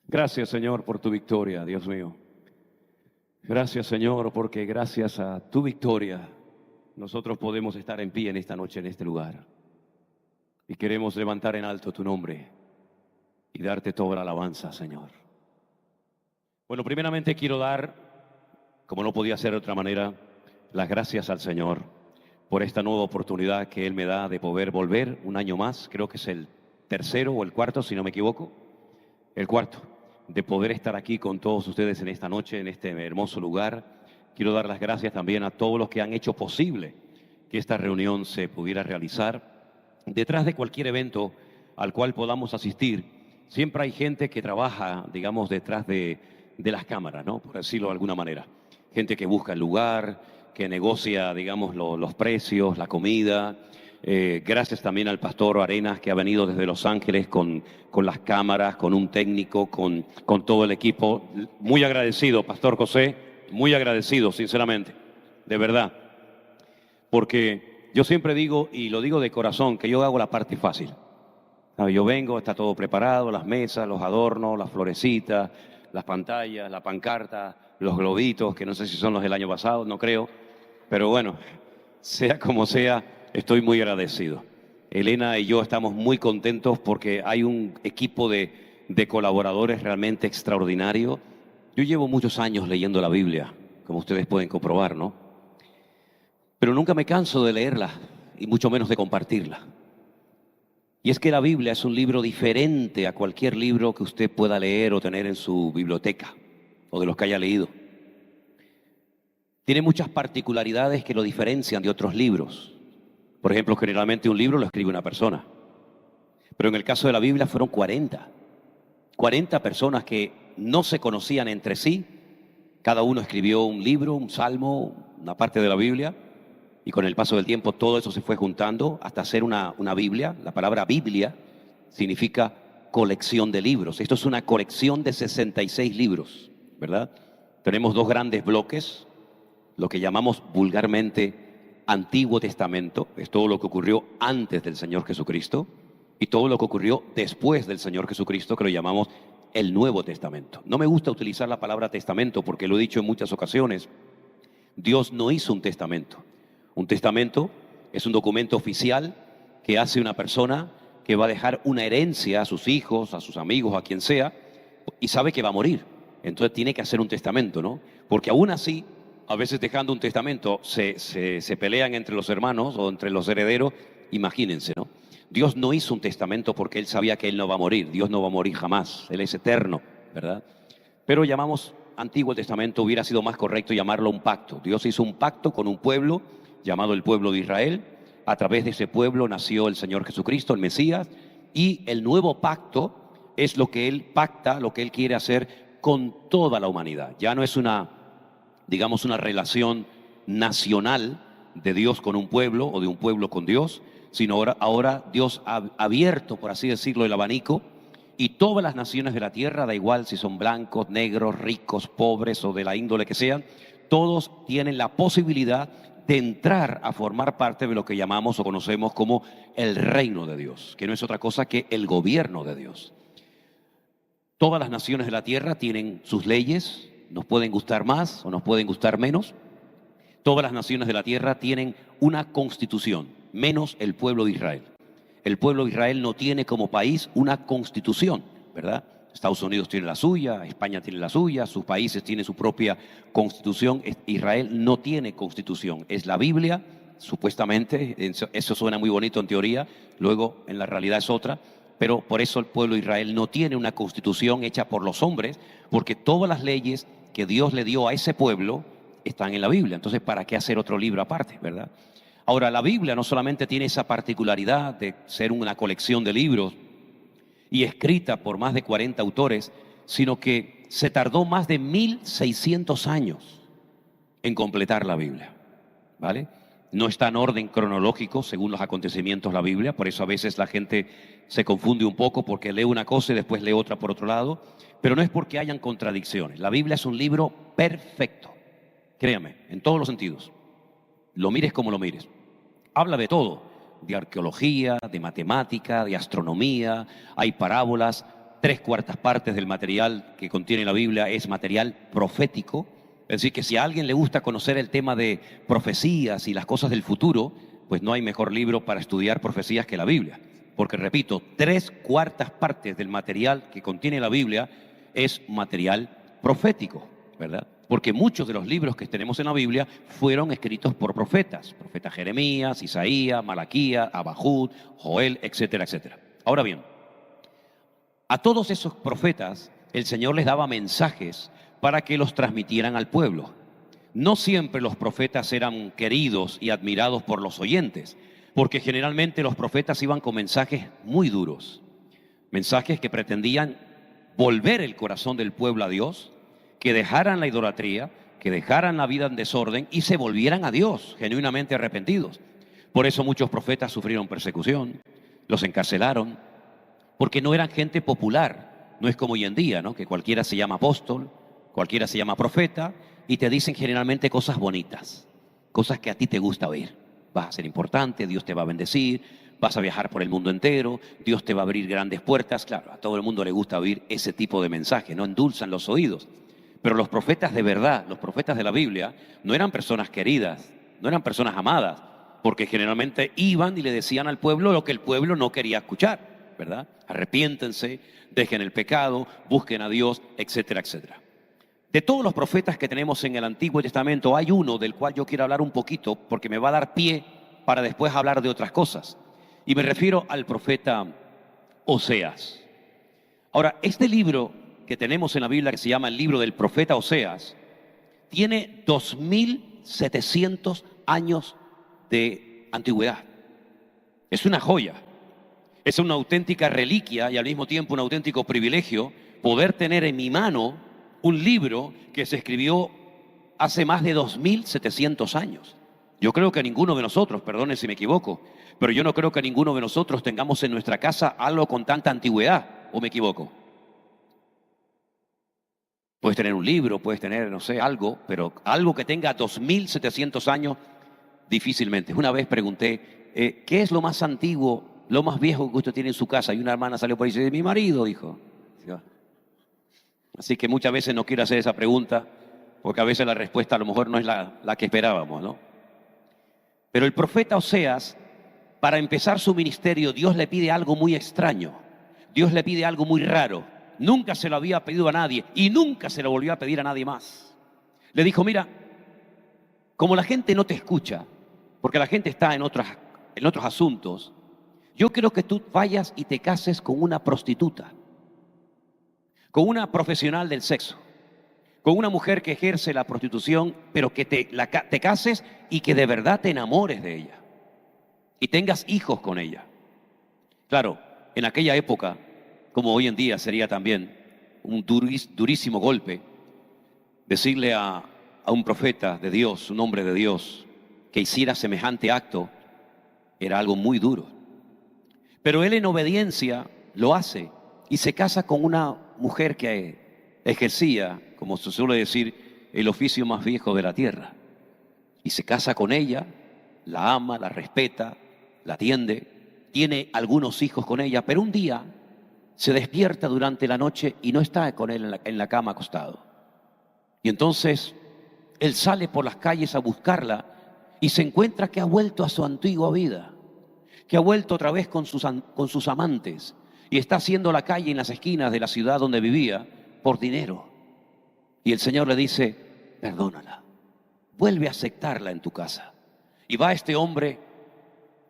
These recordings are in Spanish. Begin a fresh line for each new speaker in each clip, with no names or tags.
Gracias, Señor, por tu victoria, Dios mío. Gracias, Señor, porque gracias a tu victoria nosotros podemos estar en pie en esta noche, en este lugar. Y queremos levantar en alto tu nombre y darte toda la alabanza, Señor. Bueno, primeramente quiero dar, como no podía ser de otra manera, las gracias al Señor por esta nueva oportunidad que Él me da de poder volver un año más. Creo que es el tercero o el cuarto, si no me equivoco. El cuarto, de poder estar aquí con todos ustedes en esta noche, en este hermoso lugar. Quiero dar las gracias también a todos los que han hecho posible que esta reunión se pudiera realizar. Detrás de cualquier evento al cual podamos asistir, siempre hay gente que trabaja, digamos, detrás de las cámaras, ¿no? Por decirlo de alguna manera. Gente que busca el lugar, que negocia, digamos, los precios, la comida. Gracias también al pastor Arenas, que ha venido desde Los Ángeles con las cámaras, con un técnico, con todo el equipo. Muy agradecido, pastor José, muy agradecido, sinceramente, de verdad. Porque yo siempre digo, y lo digo de corazón, que yo hago la parte fácil. Yo vengo, está todo preparado, las mesas, los adornos, las florecitas, las pantallas, la pancarta, los globitos, que no sé si son los del año pasado, no creo. Pero bueno, sea como sea, estoy muy agradecido. Elena y yo estamos muy contentos porque hay un equipo de colaboradores realmente extraordinario. Yo llevo muchos años leyendo la Biblia, como ustedes pueden comprobar, ¿no? Pero nunca me canso de leerla y mucho menos de compartirla. Y es que la Biblia es un libro diferente a cualquier libro que usted pueda leer o tener en su biblioteca o de los que haya leído. Tiene muchas particularidades que lo diferencian de otros libros. Por ejemplo, generalmente un libro lo escribe una persona. Pero en el caso de la Biblia fueron 40 personas que no se conocían entre sí. Cada uno escribió un libro, un salmo, una parte de la Biblia. Y con el paso del tiempo todo eso se fue juntando hasta hacer una Biblia. La palabra Biblia significa colección de libros. Esto es una colección de 66 libros, ¿verdad? Tenemos dos grandes bloques, lo que llamamos vulgarmente Antiguo Testamento, es todo lo que ocurrió antes del Señor Jesucristo, y todo lo que ocurrió después del Señor Jesucristo, que lo llamamos el Nuevo Testamento. No me gusta utilizar la palabra testamento porque lo he dicho en muchas ocasiones. Dios no hizo un testamento. Un testamento es un documento oficial que hace una persona que va a dejar una herencia a sus hijos, a sus amigos, a quien sea, y sabe que va a morir. Entonces tiene que hacer un testamento, ¿no? Porque aún así, a veces dejando un testamento, se pelean entre los hermanos o entre los herederos. Imagínense, ¿no? Dios no hizo un testamento porque Él sabía que Él no va a morir. Dios no va a morir jamás. Él es eterno, ¿verdad? Pero llamamos Antiguo Testamento, hubiera sido más correcto llamarlo un pacto. Dios hizo un pacto con un pueblo llamado el pueblo de Israel. A través de ese pueblo nació el Señor Jesucristo, el Mesías. Y el nuevo pacto es lo que Él pacta, lo que Él quiere hacer con toda la humanidad. Ya no es una relación nacional de Dios con un pueblo o de un pueblo con Dios, sino ahora Dios ha abierto, por así decirlo, el abanico, y todas las naciones de la tierra, da igual si son blancos, negros, ricos, pobres o de la índole que sean, todos tienen la posibilidad de entrar a formar parte de lo que llamamos o conocemos como el reino de Dios, que no es otra cosa que el gobierno de Dios. Todas las naciones de la tierra tienen sus leyes. Nos pueden gustar más o nos pueden gustar menos. Todas las naciones de la tierra tienen una constitución, menos el pueblo de Israel. El pueblo de Israel no tiene como país una constitución, ¿verdad? Estados Unidos tiene la suya, España tiene la suya, sus países tienen su propia constitución. Israel no tiene constitución, es la Biblia, supuestamente. Eso suena muy bonito en teoría, luego en la realidad es otra. Pero por eso el pueblo de Israel no tiene una constitución hecha por los hombres, porque todas las leyes que Dios le dio a ese pueblo están en la Biblia. Entonces, ¿para qué hacer otro libro aparte, verdad? Ahora, la Biblia no solamente tiene esa particularidad de ser una colección de libros y escrita por más de 40 autores, sino que se tardó más de 1600 años en completar la Biblia, ¿vale? No está en orden cronológico según los acontecimientos la Biblia, por eso a veces la gente se confunde un poco porque lee una cosa y después lee otra por otro lado, pero no es porque hayan contradicciones. La Biblia es un libro perfecto, créame, en todos los sentidos. Lo mires como lo mires. Habla de todo, de arqueología, de matemática, de astronomía, hay parábolas, 3/4 del material que contiene la Biblia es material profético. Es decir, que si a alguien le gusta conocer el tema de profecías y las cosas del futuro, pues no hay mejor libro para estudiar profecías que la Biblia. Porque, repito, 3/4 del material que contiene la Biblia es material profético, ¿verdad? Porque muchos de los libros que tenemos en la Biblia fueron escritos por profetas. Profeta Jeremías, Isaías, Malaquías, Abajud, Joel, etcétera, etcétera. Ahora bien, a todos esos profetas el Señor les daba mensajes para que los transmitieran al pueblo. No siempre los profetas eran queridos y admirados por los oyentes, porque generalmente los profetas iban con mensajes muy duros, mensajes que pretendían volver el corazón del pueblo a Dios, que dejaran la idolatría, que dejaran la vida en desorden y se volvieran a Dios, genuinamente arrepentidos. Por eso muchos profetas sufrieron persecución, los encarcelaron, porque no eran gente popular. No es como hoy en día, ¿no? Que cualquiera se llama apóstol, cualquiera se llama profeta y te dicen generalmente cosas bonitas, cosas que a ti te gusta oír. Vas a ser importante, Dios te va a bendecir, vas a viajar por el mundo entero, Dios te va a abrir grandes puertas. Claro, a todo el mundo le gusta oír ese tipo de mensaje, no endulzan los oídos. Pero los profetas de verdad, los profetas de la Biblia, no eran personas queridas, no eran personas amadas, porque generalmente iban y le decían al pueblo lo que el pueblo no quería escuchar, ¿verdad? Arrepiéntense, dejen el pecado, busquen a Dios, etcétera, etcétera. De todos los profetas que tenemos en el Antiguo Testamento, hay uno del cual yo quiero hablar un poquito, porque me va a dar pie para después hablar de otras cosas. Y me refiero al profeta Oseas. Ahora, este libro que tenemos en la Biblia, que se llama el libro del profeta Oseas, tiene 2700 años de antigüedad. Es una joya, es una auténtica reliquia y al mismo tiempo un auténtico privilegio poder tener en mi mano un libro que se escribió hace más de 2700 años. Yo creo que ninguno de nosotros, perdone si me equivoco, pero yo no creo que ninguno de nosotros tengamos en nuestra casa algo con tanta antigüedad, ¿o me equivoco? Puedes tener un libro, puedes tener, no sé, algo, pero algo que tenga 2700 años, difícilmente. Una vez pregunté, ¿qué es lo más antiguo, lo más viejo que usted tiene en su casa? Y una hermana salió por ahí y dice, mi marido, dijo. Así que muchas veces no quiero hacer esa pregunta, porque a veces la respuesta a lo mejor no es la que esperábamos, ¿no? Pero el profeta Oseas, para empezar su ministerio, Dios le pide algo muy extraño. Dios le pide algo muy raro. Nunca se lo había pedido a nadie y nunca se lo volvió a pedir a nadie más. Le dijo, mira, como la gente no te escucha, porque la gente está en otros asuntos, yo quiero que tú vayas y te cases con una prostituta, con una profesional del sexo, con una mujer que ejerce la prostitución, pero que te cases y que de verdad te enamores de ella y tengas hijos con ella. Claro, en aquella época, como hoy en día sería también un durísimo golpe, decirle a un profeta de Dios, un hombre de Dios, que hiciera semejante acto, era algo muy duro. Pero él en obediencia lo hace y se casa con una mujer que ejercía, como se suele decir, el oficio más viejo de la tierra. Y se casa con ella, la ama, la respeta, la atiende, tiene algunos hijos con ella, pero un día se despierta durante la noche y no está con él en la cama acostado. Y entonces él sale por las calles a buscarla y se encuentra que ha vuelto a su antigua vida, que ha vuelto otra vez con sus amantes y está haciendo la calle en las esquinas de la ciudad donde vivía por dinero. Y el Señor le dice, perdónala, vuelve a aceptarla en tu casa. Y va este hombre,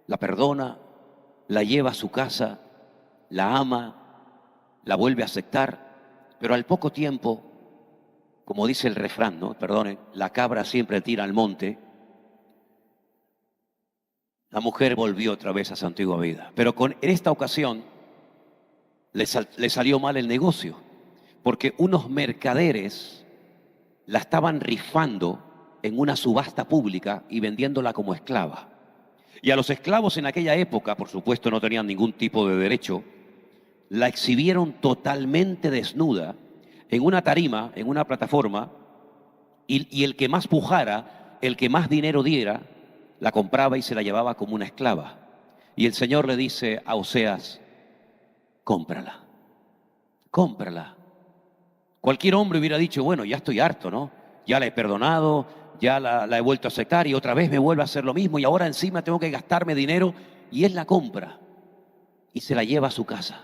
la perdona, la lleva a su casa, la ama, la vuelve a aceptar, pero al poco tiempo, como dice el refrán, ¿no? Perdone, la cabra siempre tira al monte. La mujer volvió otra vez a su antigua vida, pero en esta ocasión le salió mal el negocio, porque unos mercaderes la estaban rifando en una subasta pública y vendiéndola como esclava. Y a los esclavos en aquella época, por supuesto, no tenían ningún tipo de derecho, la exhibieron totalmente desnuda en una tarima, en una plataforma, y el que más pujara, el que más dinero diera, la compraba y se la llevaba como una esclava. Y el Señor le dice a Oseas, cómprala, cómprala. Cualquier hombre hubiera dicho, bueno, ya estoy harto, ¿no? Ya la he perdonado, ya la he vuelto a aceptar y otra vez me vuelve a hacer lo mismo y ahora encima tengo que gastarme dinero, y él la compra y se la lleva a su casa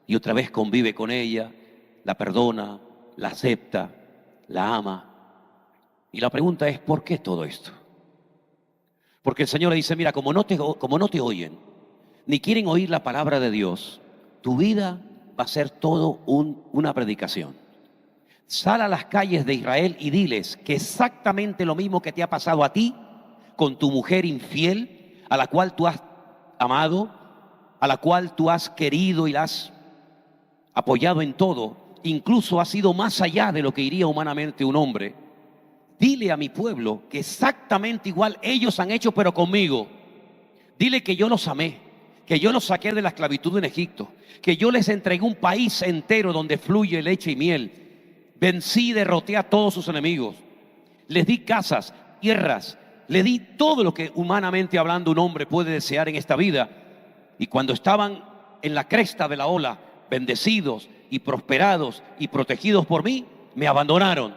y otra vez convive con ella, la perdona, la acepta, la ama. Y la pregunta es, ¿por qué todo esto? Porque el Señor le dice, mira, como no te oyen, ni quieren oír la palabra de Dios, tu vida va a ser todo una predicación. Sal a las calles de Israel y diles que exactamente lo mismo que te ha pasado a ti con tu mujer infiel, a la cual tú has amado, a la cual tú has querido y la has apoyado en todo, incluso ha sido más allá de lo que iría humanamente un hombre. Dile a mi pueblo que exactamente igual ellos han hecho, pero conmigo. Dile que yo los amé, que yo los saqué de la esclavitud en Egipto, que yo les entregué un país entero donde fluye leche y miel. Vencí y derroté a todos sus enemigos. Les di casas, tierras, le di todo lo que humanamente hablando un hombre puede desear en esta vida. Y cuando estaban en la cresta de la ola, bendecidos y prosperados y protegidos por mí, me abandonaron.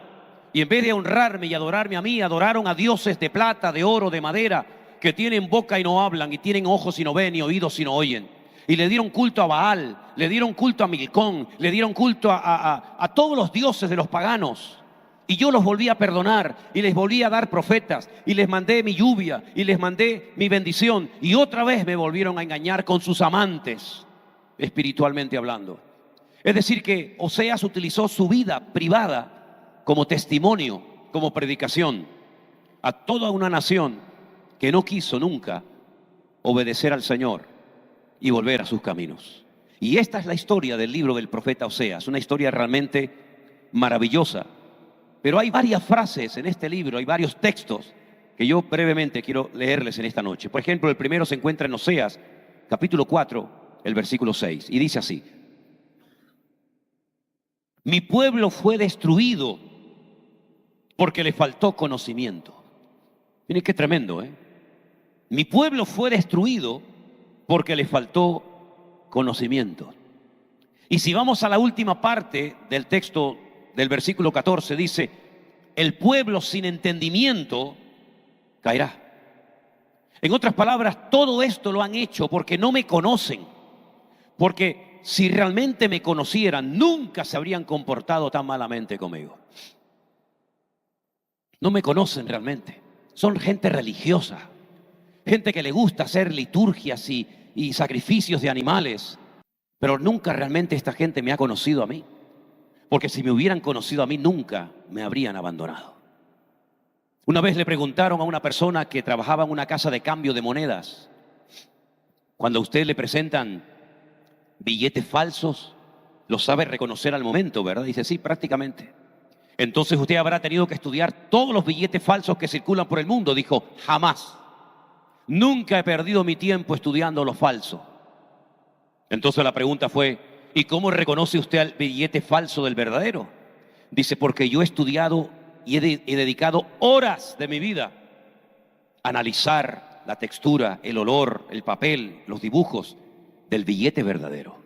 Y en vez de honrarme y adorarme a mí, adoraron a dioses de plata, de oro, de madera, que tienen boca y no hablan, y tienen ojos y no ven, y oídos y no oyen. Y le dieron culto a Baal, le dieron culto a Milcón, le dieron culto a todos los dioses de los paganos. Y yo los volví a perdonar, y les volví a dar profetas, y les mandé mi lluvia, y les mandé mi bendición. Y otra vez me volvieron a engañar con sus amantes, espiritualmente hablando. Es decir que Oseas utilizó su vida privada como testimonio, como predicación a toda una nación que no quiso nunca obedecer al Señor y volver a sus caminos. Y esta es la historia del libro del profeta Oseas, una historia realmente maravillosa. Pero hay varias frases en este libro, hay varios textos que yo brevemente quiero leerles en esta noche. Por ejemplo, el primero se encuentra en Oseas, capítulo 4, el versículo 6, y dice así: mi pueblo fue destruido porque le faltó conocimiento. Miren qué tremendo, ¿eh? Mi pueblo fue destruido porque le faltó conocimiento. Y si vamos a la última parte del texto del versículo 14, dice: el pueblo sin entendimiento caerá. En otras palabras, todo esto lo han hecho porque no me conocen. Porque si realmente me conocieran, nunca se habrían comportado tan malamente conmigo. No me conocen realmente. Son gente religiosa, gente que le gusta hacer liturgias y sacrificios de animales, pero nunca realmente esta gente me ha conocido a mí, porque si me hubieran conocido a mí nunca me habrían abandonado. Una vez le preguntaron a una persona que trabajaba en una casa de cambio de monedas: cuando a usted le presentan billetes falsos, ¿los sabe reconocer al momento, verdad? Dice: sí, prácticamente. Entonces usted habrá tenido que estudiar todos los billetes falsos que circulan por el mundo. Dijo: jamás. Nunca he perdido mi tiempo estudiando lo falso. Entonces la pregunta fue: ¿y cómo reconoce usted al billete falso del verdadero? Dice: porque yo he estudiado y he dedicado horas de mi vida a analizar la textura, el olor, el papel, los dibujos del billete verdadero.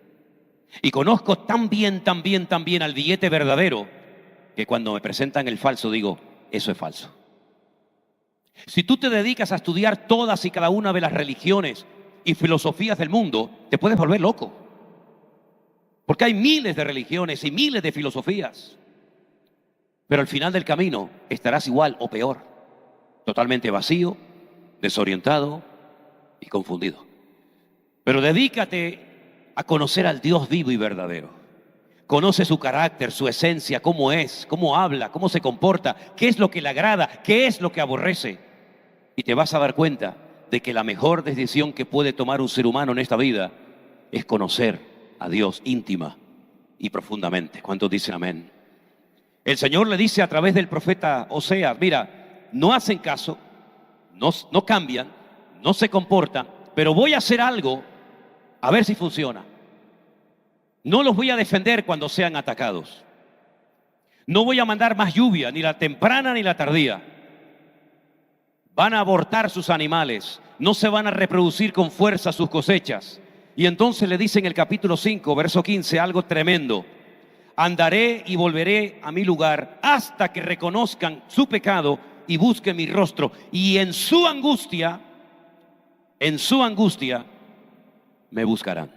Y conozco tan bien al billete verdadero que cuando me presentan el falso digo: eso es falso. Si tú te dedicas a estudiar todas y cada una de las religiones y filosofías del mundo, te puedes volver loco. Porque hay miles de religiones y miles de filosofías. Pero al final del camino estarás igual o peor, totalmente vacío, desorientado y confundido. Pero dedícate a conocer al Dios vivo y verdadero. Conoce su carácter, su esencia, cómo es, cómo habla, cómo se comporta, qué es lo que le agrada, qué es lo que aborrece. Y te vas a dar cuenta de que la mejor decisión que puede tomar un ser humano en esta vida es conocer a Dios íntima y profundamente. ¿Cuántos dicen amén? El Señor le dice a través del profeta Oseas: mira, no hacen caso, no cambian, no se comportan, pero voy a hacer algo a ver si funciona. No los voy a defender cuando sean atacados. No voy a mandar más lluvia, ni la temprana ni la tardía. Van a abortar sus animales, no se van a reproducir con fuerza sus cosechas. Y entonces le dice en el capítulo 5, verso 15, algo tremendo. Andaré y volveré a mi lugar hasta que reconozcan su pecado y busquen mi rostro. Y en su angustia me buscarán.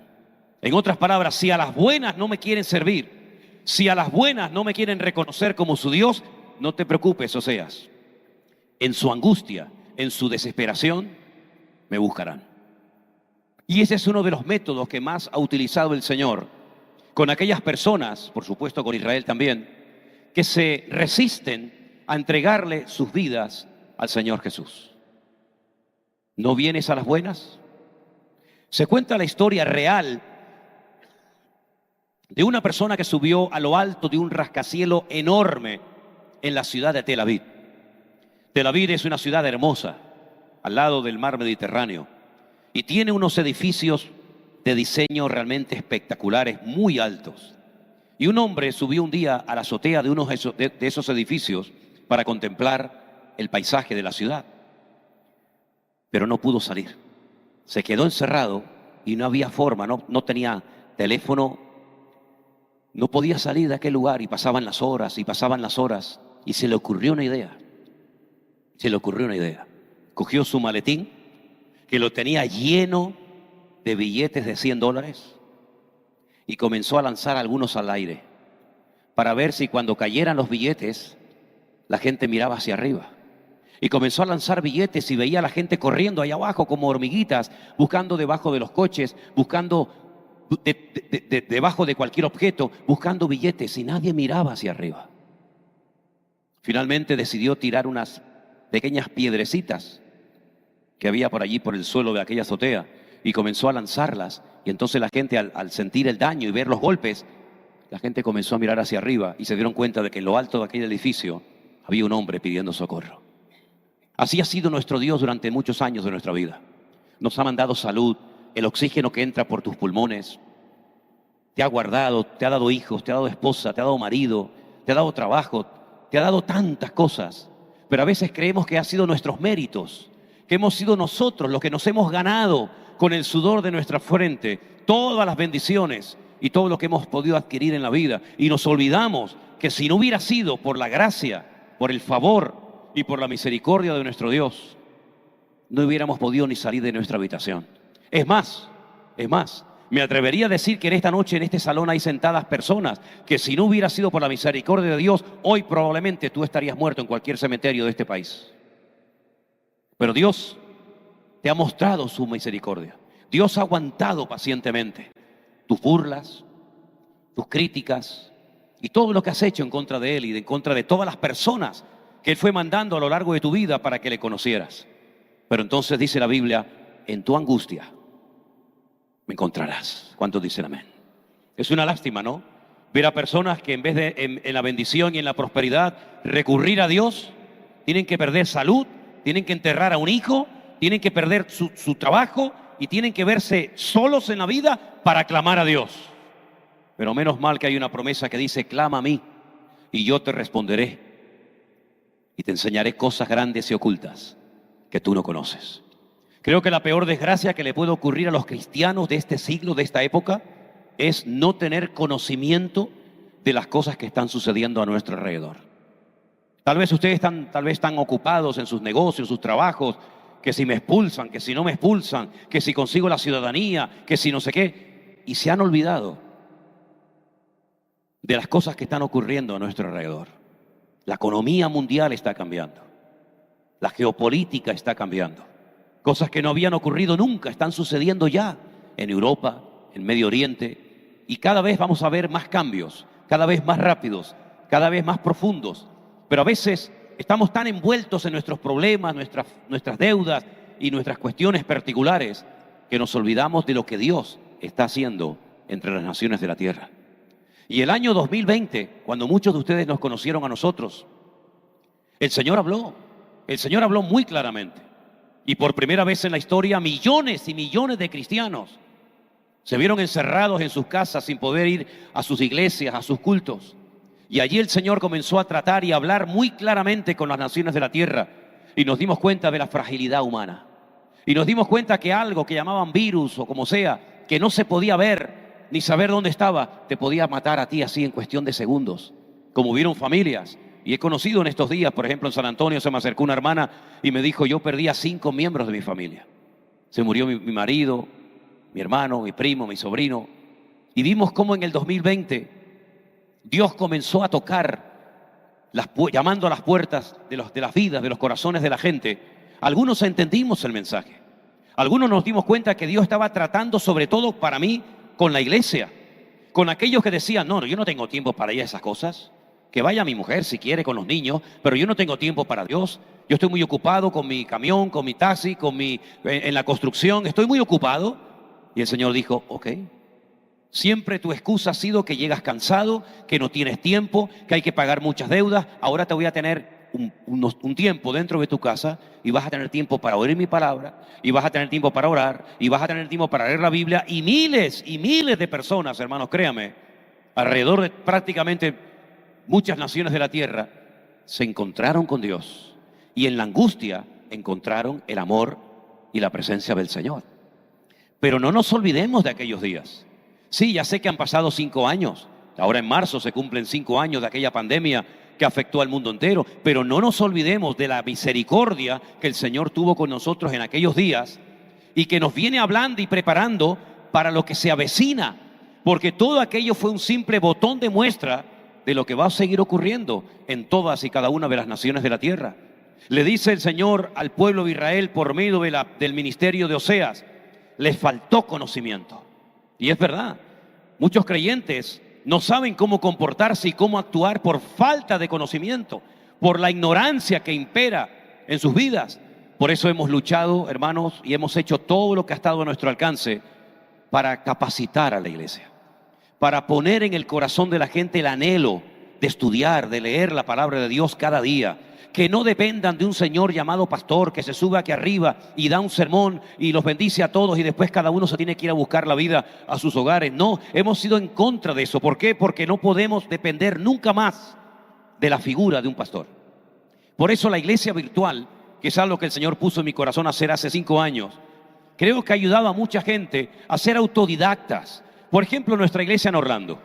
En otras palabras, si a las buenas no me quieren servir, si a las buenas no me quieren reconocer como su Dios, no te preocupes, Oseas. En su angustia, en su desesperación, me buscarán. Y ese es uno de los métodos que más ha utilizado el Señor con aquellas personas, por supuesto con Israel también, que se resisten a entregarle sus vidas al Señor Jesús. ¿No vienes a las buenas? Se cuenta la historia real de una persona que subió a lo alto de un rascacielos enorme en la ciudad de Tel Aviv. Tel Aviv es una ciudad hermosa, al lado del mar Mediterráneo, y tiene unos edificios de diseño realmente espectaculares, muy altos. Y un hombre subió un día a la azotea de uno de esos edificios para contemplar el paisaje de la ciudad. Pero no pudo salir. Se quedó encerrado y no había forma, no tenía teléfono, no podía salir de aquel lugar, y pasaban las horas y pasaban las horas, y se le ocurrió una idea. Cogió su maletín, que lo tenía lleno de billetes de $100, y comenzó a lanzar algunos al aire para ver si cuando cayeran los billetes la gente miraba hacia arriba. Y comenzó a lanzar billetes y veía a la gente corriendo allá abajo como hormiguitas, buscando debajo de los coches, buscando debajo de cualquier objeto, buscando billetes, y nadie miraba hacia arriba. Finalmente decidió tirar unas pequeñas piedrecitas que había por allí, por el suelo de aquella azotea, y comenzó a lanzarlas. Y entonces la gente, al sentir el daño y ver los golpes, la gente comenzó a mirar hacia arriba y se dieron cuenta de que en lo alto de aquel edificio había un hombre pidiendo socorro. Así ha sido nuestro Dios durante muchos años de nuestra vida. Nos ha mandado salud, el oxígeno que entra por tus pulmones, te ha guardado, te ha dado hijos, te ha dado esposa, te ha dado marido, te ha dado trabajo, te ha dado tantas cosas. Pero a veces creemos que ha sido nuestros méritos, que hemos sido nosotros los que nos hemos ganado con el sudor de nuestra frente todas las bendiciones y todo lo que hemos podido adquirir en la vida. Y nos olvidamos que si no hubiera sido por la gracia, por el favor y por la misericordia de nuestro Dios, no hubiéramos podido ni salir de nuestra habitación. Es más, me atrevería a decir que en esta noche, en este salón, hay sentadas personas que si no hubiera sido por la misericordia de Dios, hoy probablemente tú estarías muerto en cualquier cementerio de este país. Pero Dios te ha mostrado su misericordia. Dios ha aguantado pacientemente tus burlas, tus críticas y todo lo que has hecho en contra de Él y en contra de todas las personas que Él fue mandando a lo largo de tu vida para que le conocieras. Pero entonces dice la Biblia, en tu angustia me encontrarás. ¿Cuántos dicen amén? Es una lástima, ¿no? Ver a personas que en vez de en la bendición y en la prosperidad recurrir a Dios, tienen que perder salud, tienen que enterrar a un hijo, tienen que perder su trabajo y tienen que verse solos en la vida para clamar a Dios. Pero menos mal que hay una promesa que dice, clama a mí y yo te responderé y te enseñaré cosas grandes y ocultas que tú no conoces. Creo que la peor desgracia que le puede ocurrir a los cristianos de este siglo, de esta época, es no tener conocimiento de las cosas que están sucediendo a nuestro alrededor. Tal vez ustedes están ocupados en sus negocios, sus trabajos, que si me expulsan, que si no me expulsan, que si consigo la ciudadanía, que si no sé qué, y se han olvidado de las cosas que están ocurriendo a nuestro alrededor. La economía mundial está cambiando, la geopolítica está cambiando. Cosas que no habían ocurrido nunca están sucediendo ya en Europa, en Medio Oriente, y cada vez vamos a ver más cambios, cada vez más rápidos, cada vez más profundos. Pero a veces estamos tan envueltos en nuestros problemas, nuestras deudas y nuestras cuestiones particulares que nos olvidamos de lo que Dios está haciendo entre las naciones de la tierra. Y el año 2020, cuando muchos de ustedes nos conocieron a nosotros, el Señor habló muy claramente. Y por primera vez en la historia, millones y millones de cristianos se vieron encerrados en sus casas sin poder ir a sus iglesias, a sus cultos. Y allí el Señor comenzó a tratar y a hablar muy claramente con las naciones de la tierra. Y nos dimos cuenta de la fragilidad humana. Y nos dimos cuenta que algo que llamaban virus o como sea, que no se podía ver, ni saber dónde estaba, te podía matar a ti así en cuestión de segundos. Como hubieron familias. Y he conocido en estos días, por ejemplo, en San Antonio se me acercó una hermana y me dijo, yo perdí a 5 miembros de mi familia. Se murió mi marido, mi hermano, mi primo, mi sobrino. Y vimos cómo en el 2020 Dios comenzó a tocar, llamando a las puertas de las vidas, de los corazones de la gente. Algunos entendimos el mensaje. Algunos nos dimos cuenta que Dios estaba tratando, sobre todo para mí, con la iglesia. Con aquellos que decían, no, yo no tengo tiempo para ir a esas cosas. Que vaya mi mujer si quiere con los niños, pero yo no tengo tiempo para Dios. Yo estoy muy ocupado con mi camión, con mi taxi, en la construcción. Estoy muy ocupado. Y el Señor dijo, ok. Siempre tu excusa ha sido que llegas cansado, que no tienes tiempo, que hay que pagar muchas deudas. Ahora te voy a tener un tiempo dentro de tu casa y vas a tener tiempo para oír mi palabra, y vas a tener tiempo para orar, y vas a tener tiempo para leer la Biblia. Y miles de personas, hermanos, créame, alrededor de prácticamente muchas naciones de la tierra se encontraron con Dios y en la angustia encontraron el amor y la presencia del Señor. Pero no nos olvidemos de aquellos días. Sí, ya sé que han pasado 5 años. Ahora en marzo se cumplen 5 años de aquella pandemia que afectó al mundo entero. Pero no nos olvidemos de la misericordia que el Señor tuvo con nosotros en aquellos días y que nos viene hablando y preparando para lo que se avecina. Porque todo aquello fue un simple botón de muestra de lo que va a seguir ocurriendo en todas y cada una de las naciones de la tierra. Le dice el Señor al pueblo de Israel por medio del ministerio de Oseas, les faltó conocimiento. Y es verdad, muchos creyentes no saben cómo comportarse y cómo actuar por falta de conocimiento, por la ignorancia que impera en sus vidas. Por eso hemos luchado, hermanos, y hemos hecho todo lo que ha estado a nuestro alcance para capacitar a la iglesia, para poner en el corazón de la gente el anhelo de estudiar, de leer la palabra de Dios cada día. Que no dependan de un señor llamado pastor que se sube aquí arriba y da un sermón y los bendice a todos y después cada uno se tiene que ir a buscar la vida a sus hogares. No, hemos sido en contra de eso. ¿Por qué? Porque no podemos depender nunca más de la figura de un pastor. Por eso la iglesia virtual, que es algo que el Señor puso en mi corazón a hacer hace 5 años, creo que ha ayudado a mucha gente a ser autodidactas. Por ejemplo, nuestra iglesia en Orlando.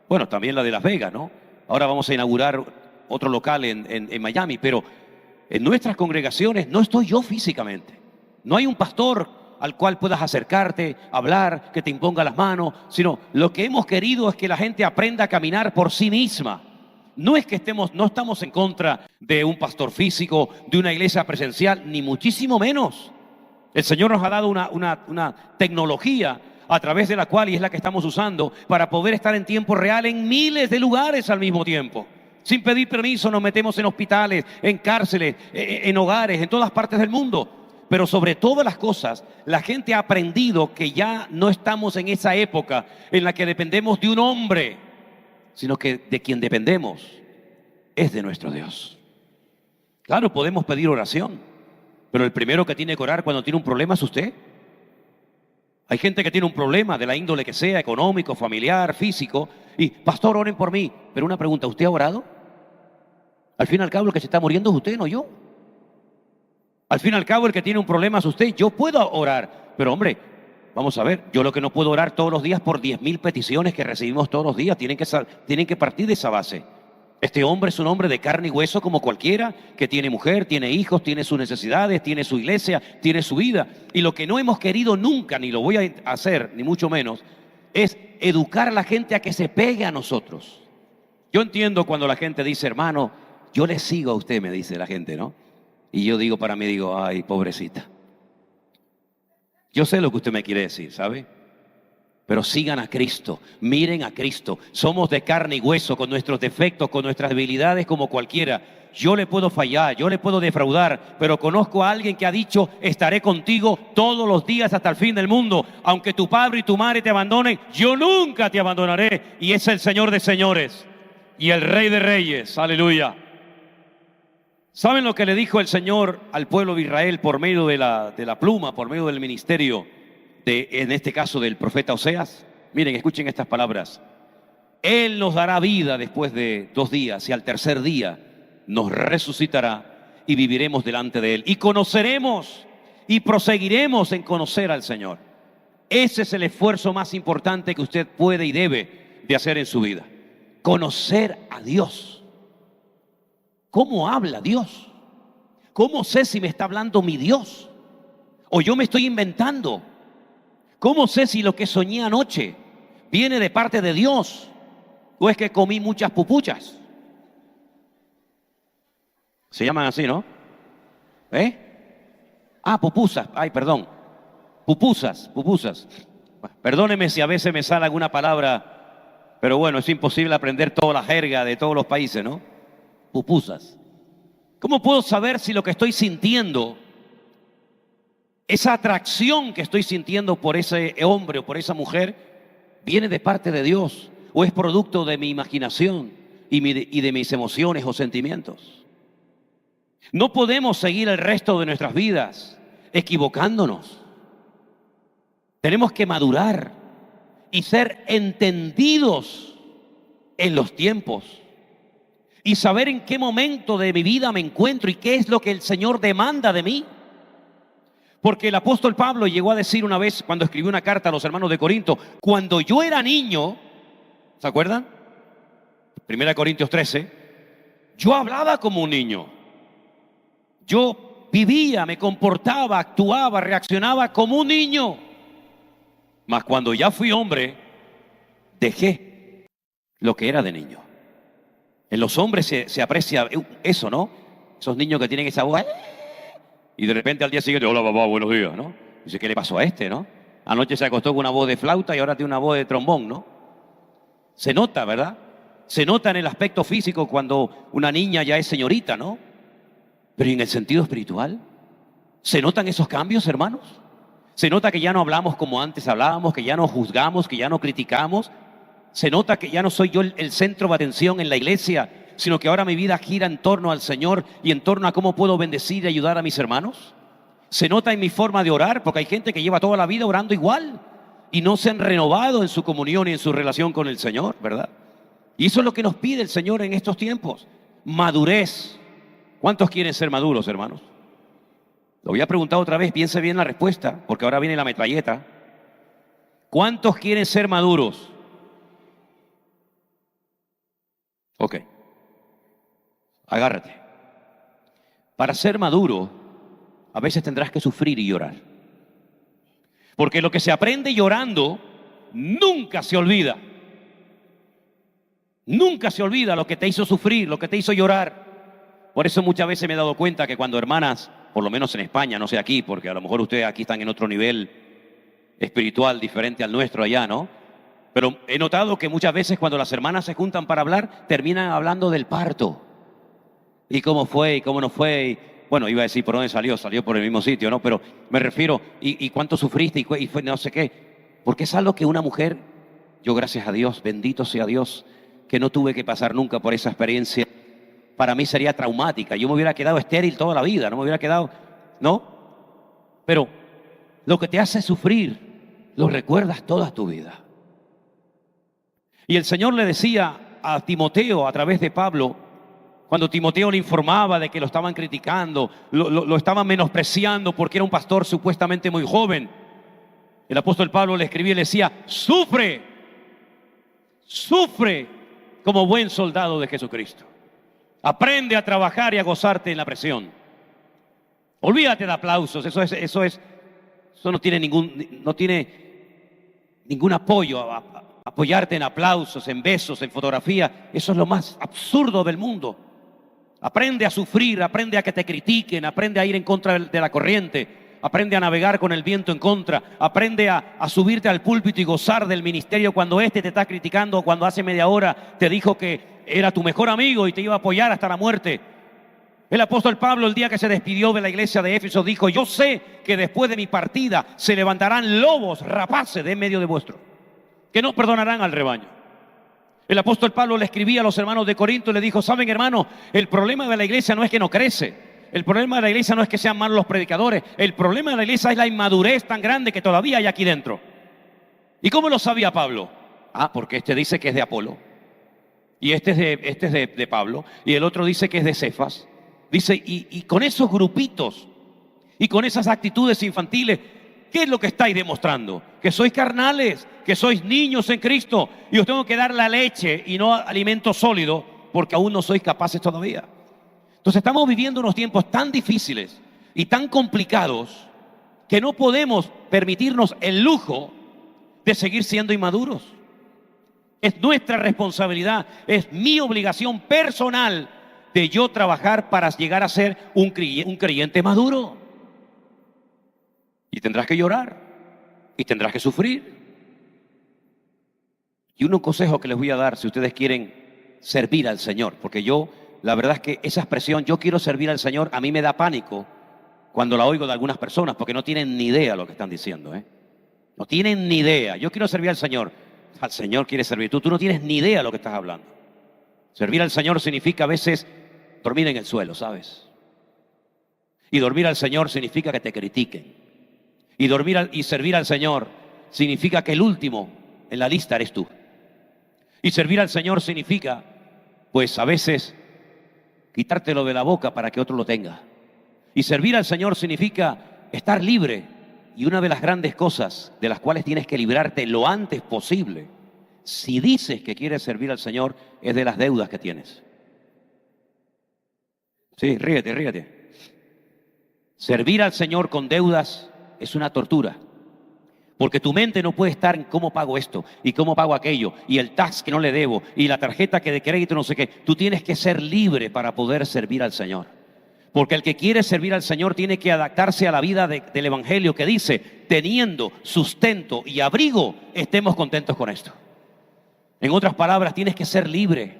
Bueno, también la de Las Vegas, ¿no? Ahora vamos a inaugurar otro local en Miami, pero en nuestras congregaciones no estoy yo físicamente. No hay un pastor al cual puedas acercarte, hablar, que te imponga las manos, sino lo que hemos querido es que la gente aprenda a caminar por sí misma. No es que no estamos en contra de un pastor físico, de una iglesia presencial, ni muchísimo menos. El Señor nos ha dado una tecnología a través de la cual, y es la que estamos usando, para poder estar en tiempo real en miles de lugares al mismo tiempo. Sin pedir permiso nos metemos en hospitales, en cárceles, en hogares, en todas partes del mundo. Pero sobre todas las cosas, la gente ha aprendido que ya no estamos en esa época en la que dependemos de un hombre, sino que de quien dependemos es de nuestro Dios. Claro, podemos pedir oración, pero el primero que tiene que orar cuando tiene un problema es usted. Hay gente que tiene un problema de la índole que sea, económico, familiar, físico, y pastor, oren por mí. Pero una pregunta, ¿usted ha orado? Al fin y al cabo el que se está muriendo es usted, no yo. Al fin y al cabo el que tiene un problema es usted. Yo puedo orar, pero hombre, vamos a ver, yo lo que no puedo orar todos los días por 10,000 peticiones que recibimos todos los días, tienen que partir de esa base. Este hombre es un hombre de carne y hueso como cualquiera, que tiene mujer, tiene hijos, tiene sus necesidades, tiene su iglesia, tiene su vida. Y lo que no hemos querido nunca, ni lo voy a hacer, ni mucho menos, es educar a la gente a que se pegue a nosotros. Yo entiendo cuando la gente dice, hermano, yo le sigo a usted, me dice la gente, ¿no? Y yo digo para mí, ay, pobrecita. Yo sé lo que usted me quiere decir, ¿sabe? Pero sigan a Cristo, miren a Cristo. Somos de carne y hueso, con nuestros defectos, con nuestras debilidades como cualquiera. Yo le puedo fallar, yo le puedo defraudar, pero conozco a alguien que ha dicho, estaré contigo todos los días hasta el fin del mundo. Aunque tu padre y tu madre te abandonen, yo nunca te abandonaré. Y es el Señor de señores y el Rey de reyes. Aleluya. ¿Saben lo que le dijo el Señor al pueblo de Israel por medio de la pluma, por medio del ministerio? En este caso del profeta Oseas? Miren, escuchen estas palabras. Él nos dará vida después de 2 días y al tercer día nos resucitará y viviremos delante de Él. Y conoceremos y proseguiremos en conocer al Señor. Ese es el esfuerzo más importante que usted puede y debe de hacer en su vida. Conocer a Dios. ¿Cómo habla Dios? ¿Cómo sé si me está hablando mi Dios? ¿O yo me estoy inventando? ¿Cómo sé si lo que soñé anoche viene de parte de Dios? ¿O es que comí muchas pupuchas? Se llaman así, ¿no? Pupusas. Ay, perdón. Pupusas. Perdóneme si a veces me sale alguna palabra, pero bueno, es imposible aprender toda la jerga de todos los países, ¿no? Pupusas. ¿Cómo puedo saber si lo que estoy sintiendo, esa atracción que estoy sintiendo por ese hombre o por esa mujer, viene de parte de Dios o es producto de mi imaginación y de mis emociones o sentimientos? No podemos seguir el resto de nuestras vidas equivocándonos. Tenemos que madurar y ser entendidos en los tiempos y saber en qué momento de mi vida me encuentro y qué es lo que el Señor demanda de mí. Porque el apóstol Pablo llegó a decir una vez cuando escribió una carta a los hermanos de Corinto: cuando yo era niño, ¿se acuerdan? 1 Corintios 13, yo hablaba como un niño. Yo vivía, me comportaba, actuaba, reaccionaba como un niño. Mas cuando ya fui hombre, dejé lo que era de niño. En los hombres se aprecia eso, ¿no? Esos niños que tienen esa voz y de repente al día siguiente, hola papá, buenos días, ¿no? Dice, ¿qué le pasó a este, no? Anoche se acostó con una voz de flauta y ahora tiene una voz de trombón, ¿no? Se nota, ¿verdad? Se nota en el aspecto físico cuando una niña ya es señorita, ¿no? Pero ¿y en el sentido espiritual? ¿Se notan esos cambios, hermanos? Se nota que ya no hablamos como antes hablábamos, que ya no juzgamos, que ya no criticamos. Se nota que ya no soy yo el centro de atención en la iglesia, sino que ahora mi vida gira en torno al Señor y en torno a cómo puedo bendecir y ayudar a mis hermanos. Se nota en mi forma de orar, porque hay gente que lleva toda la vida orando igual y no se han renovado en su comunión y en su relación con el Señor, ¿verdad? Y eso es lo que nos pide el Señor en estos tiempos. Madurez. ¿Cuántos quieren ser maduros, hermanos? Lo voy a preguntar otra vez, piense bien la respuesta, porque ahora viene la metralleta. ¿Cuántos quieren ser maduros? Ok. Agárrate. Para ser maduro, a veces tendrás que sufrir y llorar. Porque lo que se aprende llorando, nunca se olvida. Nunca se olvida lo que te hizo sufrir, lo que te hizo llorar. Por eso muchas veces me he dado cuenta que cuando hermanas, por lo menos en España, no sé aquí, porque a lo mejor ustedes aquí están en otro nivel espiritual diferente al nuestro allá, ¿no? Pero he notado que muchas veces cuando las hermanas se juntan para hablar, terminan hablando del parto. Y cómo fue, y cómo no fue. Y, bueno, iba a decir por dónde salió por el mismo sitio, ¿no? Pero me refiero, y cuánto sufriste, y fue no sé qué. Porque es algo que una mujer, yo gracias a Dios, bendito sea Dios, que no tuve que pasar nunca por esa experiencia. Para mí sería traumática. Yo me hubiera quedado estéril toda la vida, no me hubiera quedado, ¿no? Pero lo que te hace sufrir, lo recuerdas toda tu vida. Y el Señor le decía a Timoteo a través de Pablo, cuando Timoteo le informaba de que lo estaban criticando, lo estaban menospreciando porque era un pastor supuestamente muy joven. El apóstol Pablo le escribía y le decía, sufre como buen soldado de Jesucristo. Aprende a trabajar y a gozarte en la presión. Olvídate de aplausos, eso no tiene ningún apoyo. Apoyarte en aplausos, en besos, en fotografía, eso es lo más absurdo del mundo. Aprende a sufrir, aprende a que te critiquen, aprende a ir en contra de la corriente, aprende a navegar con el viento en contra, aprende a subirte al púlpito y gozar del ministerio cuando te está criticando, cuando hace media hora te dijo que era tu mejor amigo y te iba a apoyar hasta la muerte. El apóstol Pablo, el día que se despidió de la iglesia de Éfeso, dijo, yo sé que después de mi partida se levantarán lobos rapaces de en medio de vuestro, que no perdonarán al rebaño. El apóstol Pablo le escribía a los hermanos de Corinto y le dijo, saben hermanos, el problema de la iglesia no es que no crece, el problema de la iglesia no es que sean malos los predicadores, el problema de la iglesia es la inmadurez tan grande que todavía hay aquí dentro. ¿Y cómo lo sabía Pablo? Porque este dice que es de Apolo, y este es de Pablo, y el otro dice que es de Cefas. Dice, y con esos grupitos y con esas actitudes infantiles, ¿Qué es lo que estáis demostrando? Que sois carnales, que sois niños en Cristo y os tengo que dar la leche y no alimento sólido porque aún no sois capaces todavía. Entonces estamos viviendo unos tiempos tan difíciles y tan complicados que no podemos permitirnos el lujo de seguir siendo inmaduros. Es nuestra responsabilidad, es mi obligación personal de yo trabajar para llegar a ser un creyente maduro. Y tendrás que llorar, y tendrás que sufrir. Y un consejo que les voy a dar si ustedes quieren servir al Señor, porque la verdad es que esa expresión, yo quiero servir al Señor, a mí me da pánico cuando la oigo de algunas personas, porque no tienen ni idea de lo que están diciendo, ¿eh? No tienen ni idea. Yo quiero servir al Señor quiere servir tú no tienes ni idea de lo que estás hablando. Servir al Señor significa a veces dormir en el suelo, ¿sabes? Y dormir al Señor significa que te critiquen. Y servir al Señor significa que el último en la lista eres tú. Y servir al Señor significa, pues a veces, quitártelo de la boca para que otro lo tenga. Y servir al Señor significa estar libre. Y una de las grandes cosas de las cuales tienes que librarte lo antes posible, si dices que quieres servir al Señor, es de las deudas que tienes. Sí, ríete. Servir al Señor con deudas es una tortura, porque tu mente no puede estar en cómo pago esto y cómo pago aquello y el tax que no le debo y la tarjeta que de crédito no sé qué. Tú tienes que ser libre para poder servir al Señor, porque el que quiere servir al Señor tiene que adaptarse a la vida del Evangelio que dice, teniendo sustento y abrigo, estemos contentos con esto. En otras palabras, tienes que ser libre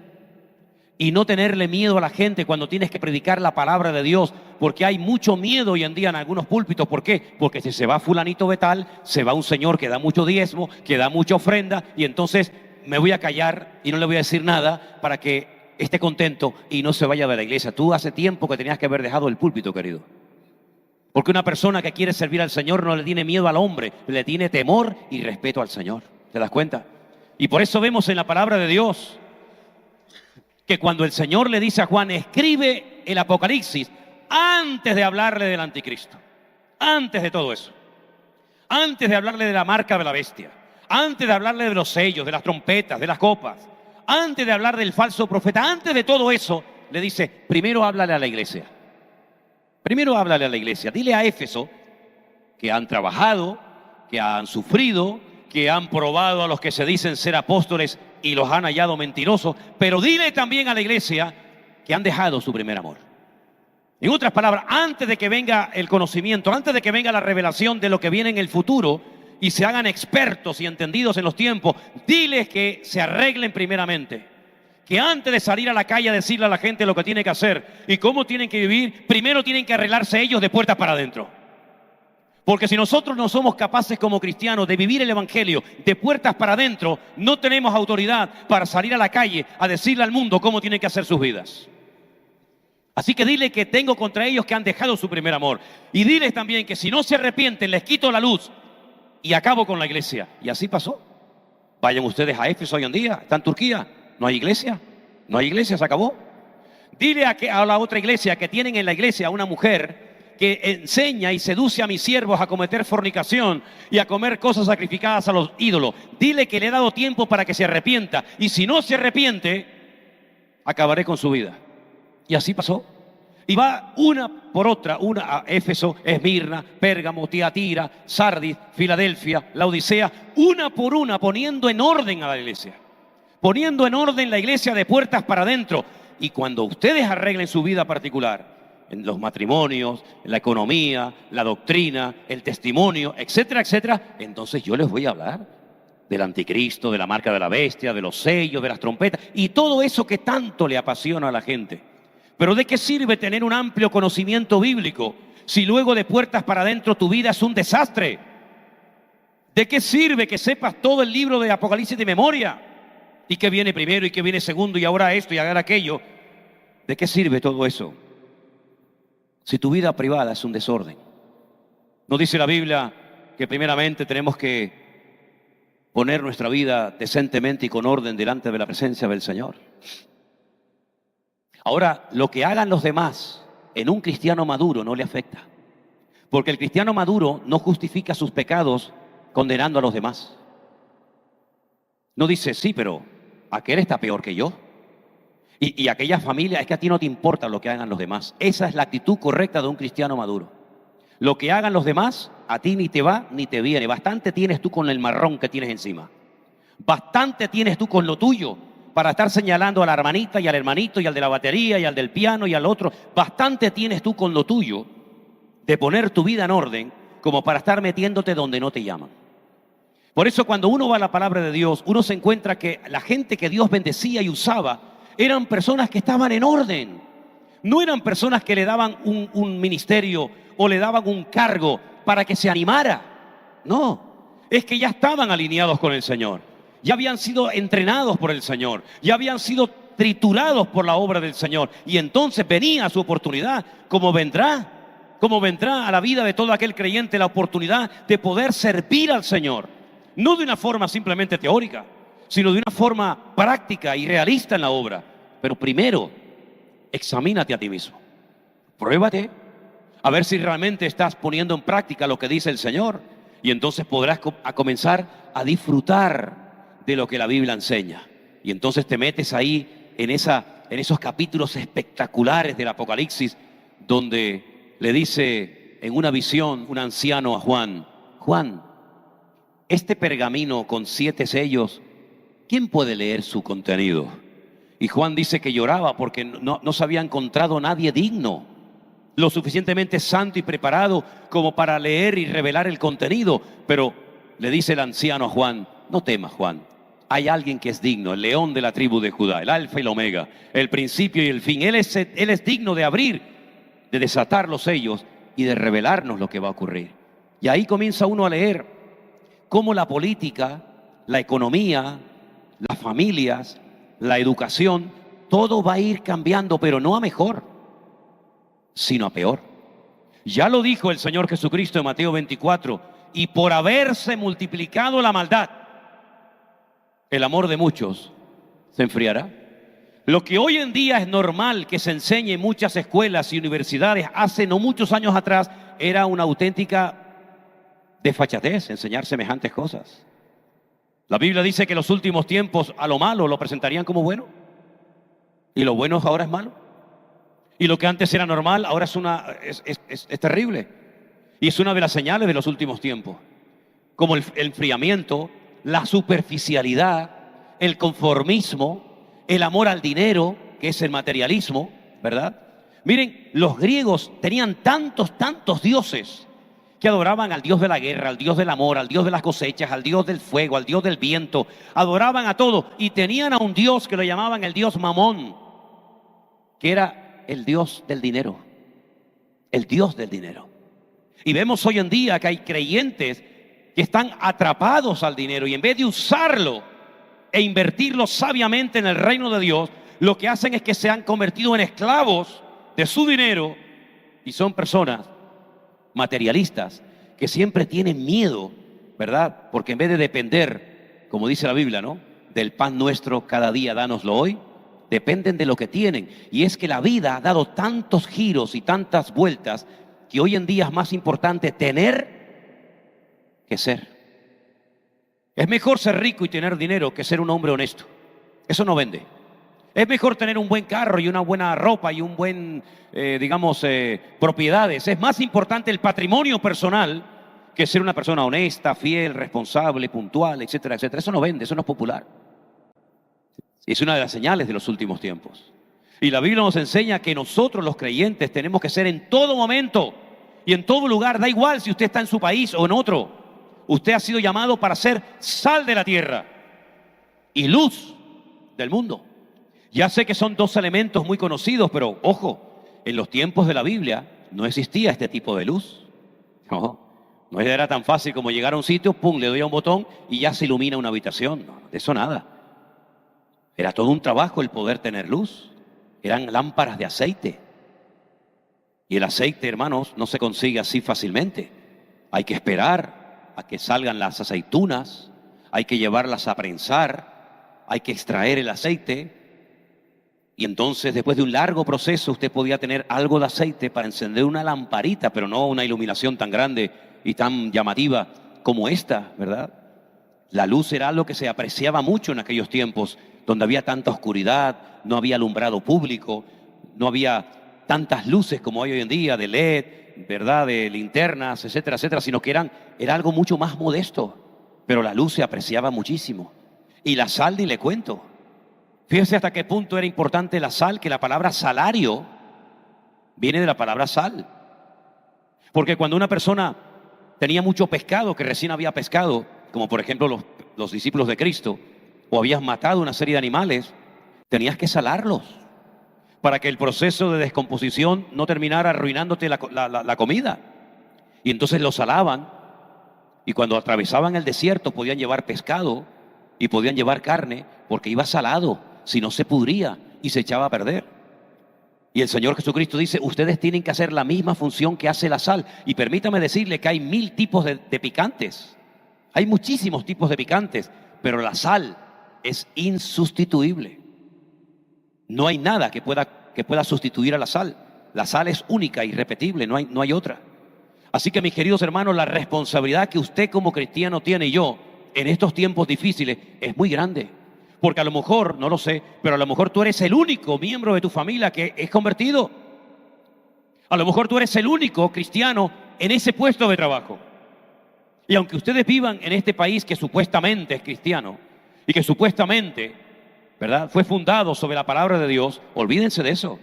y no tenerle miedo a la gente cuando tienes que predicar la palabra de Dios, porque hay mucho miedo hoy en día en algunos púlpitos. ¿Por qué? Porque si se va fulanito de tal, se va un señor que da mucho diezmo, que da mucha ofrenda, y entonces me voy a callar y no le voy a decir nada para que esté contento y no se vaya de la iglesia. Tú hace tiempo que tenías que haber dejado el púlpito, querido. Porque una persona que quiere servir al Señor no le tiene miedo al hombre, le tiene temor y respeto al Señor. ¿Te das cuenta? Y por eso vemos en la palabra de Dios que cuando el Señor le dice a Juan, escribe el Apocalipsis, antes de hablarle del anticristo, antes de todo eso, antes de hablarle de la marca de la bestia, antes de hablarle de los sellos, de las trompetas, de las copas, antes de hablar del falso profeta, antes de todo eso, le dice, primero háblale a la iglesia. Primero háblale a la iglesia. Dile a Éfeso que han trabajado, que han sufrido, que han probado a los que se dicen ser apóstoles y los han hallado mentirosos, pero dile también a la iglesia que han dejado su primer amor. En otras palabras, antes de que venga el conocimiento, antes de que venga la revelación de lo que viene en el futuro y se hagan expertos y entendidos en los tiempos, diles que se arreglen primeramente. Que antes de salir a la calle a decirle a la gente lo que tiene que hacer y cómo tienen que vivir, primero tienen que arreglarse ellos de puertas para adentro. Porque si nosotros no somos capaces como cristianos de vivir el Evangelio de puertas para adentro, no tenemos autoridad para salir a la calle a decirle al mundo cómo tienen que hacer sus vidas. Así que dile que tengo contra ellos que han dejado su primer amor. Y diles también que si no se arrepienten, les quito la luz y acabo con la iglesia. Y así pasó. Vayan ustedes a Éfeso hoy en día, está en Turquía. No hay iglesia, no hay iglesia, se acabó. Dile a la otra iglesia que tienen en la iglesia a una mujer que enseña y seduce a mis siervos a cometer fornicación y a comer cosas sacrificadas a los ídolos. Dile que le he dado tiempo para que se arrepienta. Y si no se arrepiente, acabaré con su vida. Y así pasó. Y va una por otra, una a Éfeso, Esmirna, Pérgamo, Tiatira, Sardis, Filadelfia, Laodicea, una por una poniendo en orden a la iglesia. Poniendo en orden la iglesia de puertas para adentro. Y cuando ustedes arreglen su vida particular, en los matrimonios, en la economía, la doctrina, el testimonio, etcétera, etcétera, entonces yo les voy a hablar del anticristo, de la marca de la bestia, de los sellos, de las trompetas y todo eso que tanto le apasiona a la gente. Pero ¿de qué sirve tener un amplio conocimiento bíblico si luego de puertas para adentro tu vida es un desastre? ¿De qué sirve que sepas todo el libro de Apocalipsis de memoria? ¿Y qué viene primero y qué viene segundo y ahora esto y ahora aquello? ¿De qué sirve todo eso si tu vida privada es un desorden? ¿No dice la Biblia que primeramente tenemos que poner nuestra vida decentemente y con orden delante de la presencia del Señor? Ahora, lo que hagan los demás en un cristiano maduro no le afecta. Porque el cristiano maduro no justifica sus pecados condenando a los demás. No dice, sí, pero aquel está peor que yo. Y aquella familia, es que a ti no te importa lo que hagan los demás. Esa es la actitud correcta de un cristiano maduro. Lo que hagan los demás, a ti ni te va ni te viene. Bastante tienes tú con el marrón que tienes encima. Bastante tienes tú con lo tuyo para estar señalando a la hermanita y al hermanito y al de la batería y al del piano y al otro. Bastante tienes tú con lo tuyo de poner tu vida en orden como para estar metiéndote donde no te llaman. Por eso cuando uno va a la palabra de Dios, uno se encuentra que la gente que Dios bendecía y usaba eran personas que estaban en orden. No eran personas que le daban un ministerio o le daban un cargo para que se animara. No, es que ya estaban alineados con el Señor. Ya habían sido entrenados por el Señor. Ya habían sido triturados por la obra del Señor. Y entonces venía su oportunidad, como vendrá a la vida de todo aquel creyente la oportunidad de poder servir al Señor. No de una forma simplemente teórica, sino de una forma práctica y realista en la obra. Pero primero, examínate a ti mismo. Pruébate a ver si realmente estás poniendo en práctica lo que dice el Señor. Y entonces podrás comenzar a disfrutar de lo que la Biblia enseña. Y entonces te metes ahí en esos capítulos espectaculares del Apocalipsis, donde le dice en una visión un anciano a Juan: Juan, este pergamino con 7 sellos, ¿quién puede leer su contenido? Y Juan dice que lloraba porque no se había encontrado nadie digno, lo suficientemente santo y preparado como para leer y revelar el contenido. Pero le dice el anciano a Juan: no temas, Juan, hay alguien que es digno, el león de la tribu de Judá, el alfa y el omega, el principio y el fin. Él es digno de abrir, de desatar los sellos y de revelarnos lo que va a ocurrir. Y ahí comienza uno a leer cómo la política, la economía, las familias, la educación, todo va a ir cambiando, pero no a mejor, sino a peor. Ya lo dijo el Señor Jesucristo en Mateo 24: y por haberse multiplicado la maldad, el amor de muchos se enfriará. Lo que hoy en día es normal que se enseñe en muchas escuelas y universidades, hace no muchos años atrás era una auténtica desfachatez enseñar semejantes cosas. La Biblia dice que en los últimos tiempos a lo malo lo presentarían como bueno, y lo bueno ahora es malo. Y lo que antes era normal ahora es terrible. Y es una de las señales de los últimos tiempos, como el enfriamiento, la superficialidad, el conformismo, el amor al dinero, que es el materialismo, ¿verdad? Miren, los griegos tenían tantos dioses que adoraban al Dios de la guerra, al Dios del amor, al Dios de las cosechas, al Dios del fuego, al Dios del viento. Adoraban a todo y tenían a un Dios que lo llamaban el Dios Mamón, que era el Dios del dinero, el Dios del dinero. Y vemos hoy en día que hay creyentes que están atrapados al dinero y en vez de usarlo e invertirlo sabiamente en el reino de Dios, lo que hacen es que se han convertido en esclavos de su dinero y son personas materialistas que siempre tienen miedo, ¿verdad? Porque en vez de depender, como dice la Biblia, ¿no?, del pan nuestro cada día dánoslo hoy, dependen de lo que tienen. Y es que la vida ha dado tantos giros y tantas vueltas que hoy en día es más importante tener que ser. Es mejor ser rico y tener dinero que ser un hombre honesto. Eso no vende. Es mejor tener un buen carro y una buena ropa y un buen, propiedades. Es más importante el patrimonio personal que ser una persona honesta, fiel, responsable, puntual, etcétera, etcétera. Eso no vende, eso no es popular. Es una de las señales de los últimos tiempos. Y la Biblia nos enseña que nosotros los creyentes tenemos que ser en todo momento y en todo lugar, da igual si usted está en su país o en otro. Usted ha sido llamado para ser sal de la tierra y luz del mundo. Ya sé que son 2 elementos muy conocidos, pero ojo, en los tiempos de la Biblia no existía este tipo de luz. No era tan fácil como llegar a un sitio, pum, le doy a un botón y ya se ilumina una habitación. No, de eso nada. Era todo un trabajo el poder tener luz. Eran lámparas de aceite. Y el aceite, hermanos, no se consigue así fácilmente. Hay que esperar a que salgan las aceitunas, hay que llevarlas a prensar, hay que extraer el aceite Y entonces, después de un largo proceso, usted podía tener algo de aceite para encender una lamparita, pero no una iluminación tan grande y tan llamativa como esta, ¿verdad? La luz era algo que se apreciaba mucho en aquellos tiempos, donde había tanta oscuridad, no había alumbrado público, no había tantas luces como hay hoy en día, de LED, ¿verdad?, de linternas, etcétera, etcétera, sino que era algo mucho más modesto, pero la luz se apreciaba muchísimo. Y la sal, ni le cuento. Fíjese hasta qué punto era importante la sal, que la palabra salario viene de la palabra sal. Porque cuando una persona tenía mucho pescado, que recién había pescado, como por ejemplo los discípulos de Cristo, o habías matado una serie de animales, tenías que salarlos para que el proceso de descomposición no terminara arruinándote la comida. Y entonces los salaban, y cuando atravesaban el desierto podían llevar pescado y podían llevar carne, porque iba salado, si no se pudría y se echaba a perder. Y el Señor Jesucristo dice, ustedes tienen que hacer la misma función que hace la sal. Y permítame decirle que hay 1000 tipos de picantes. Hay muchísimos tipos de picantes, pero la sal es insustituible. No hay nada que pueda sustituir a la sal. La sal es única, irrepetible, no hay otra. Así que, mis queridos hermanos, la responsabilidad que usted como cristiano tiene y yo en estos tiempos difíciles es muy grande. Porque a lo mejor, no lo sé, pero a lo mejor tú eres el único miembro de tu familia que es convertido. A lo mejor tú eres el único cristiano en ese puesto de trabajo. Y aunque ustedes vivan en este país que supuestamente es cristiano y que supuestamente, ¿verdad?, fue fundado sobre la palabra de Dios, olvídense de eso.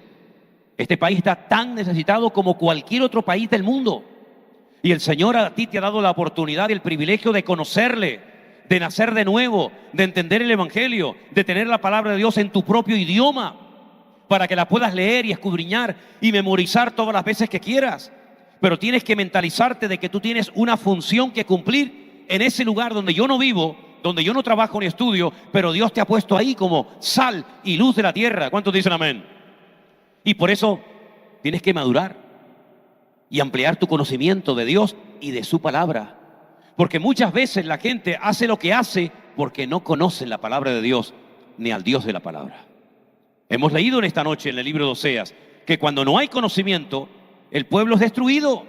Este país está tan necesitado como cualquier otro país del mundo. Y el Señor a ti te ha dado la oportunidad y el privilegio de conocerle, de nacer de nuevo, de entender el Evangelio, de tener la palabra de Dios en tu propio idioma, para que la puedas leer y escudriñar y memorizar todas las veces que quieras. Pero tienes que mentalizarte de que tú tienes una función que cumplir en ese lugar donde yo no vivo, donde yo no trabajo ni estudio, pero Dios te ha puesto ahí como sal y luz de la tierra. ¿Cuántos dicen amén? Y por eso tienes que madurar y ampliar tu conocimiento de Dios y de su palabra. Porque muchas veces la gente hace lo que hace porque no conocen la palabra de Dios ni al Dios de la palabra. Hemos leído en esta noche en el libro de Oseas que cuando no hay conocimiento, el pueblo es destruido.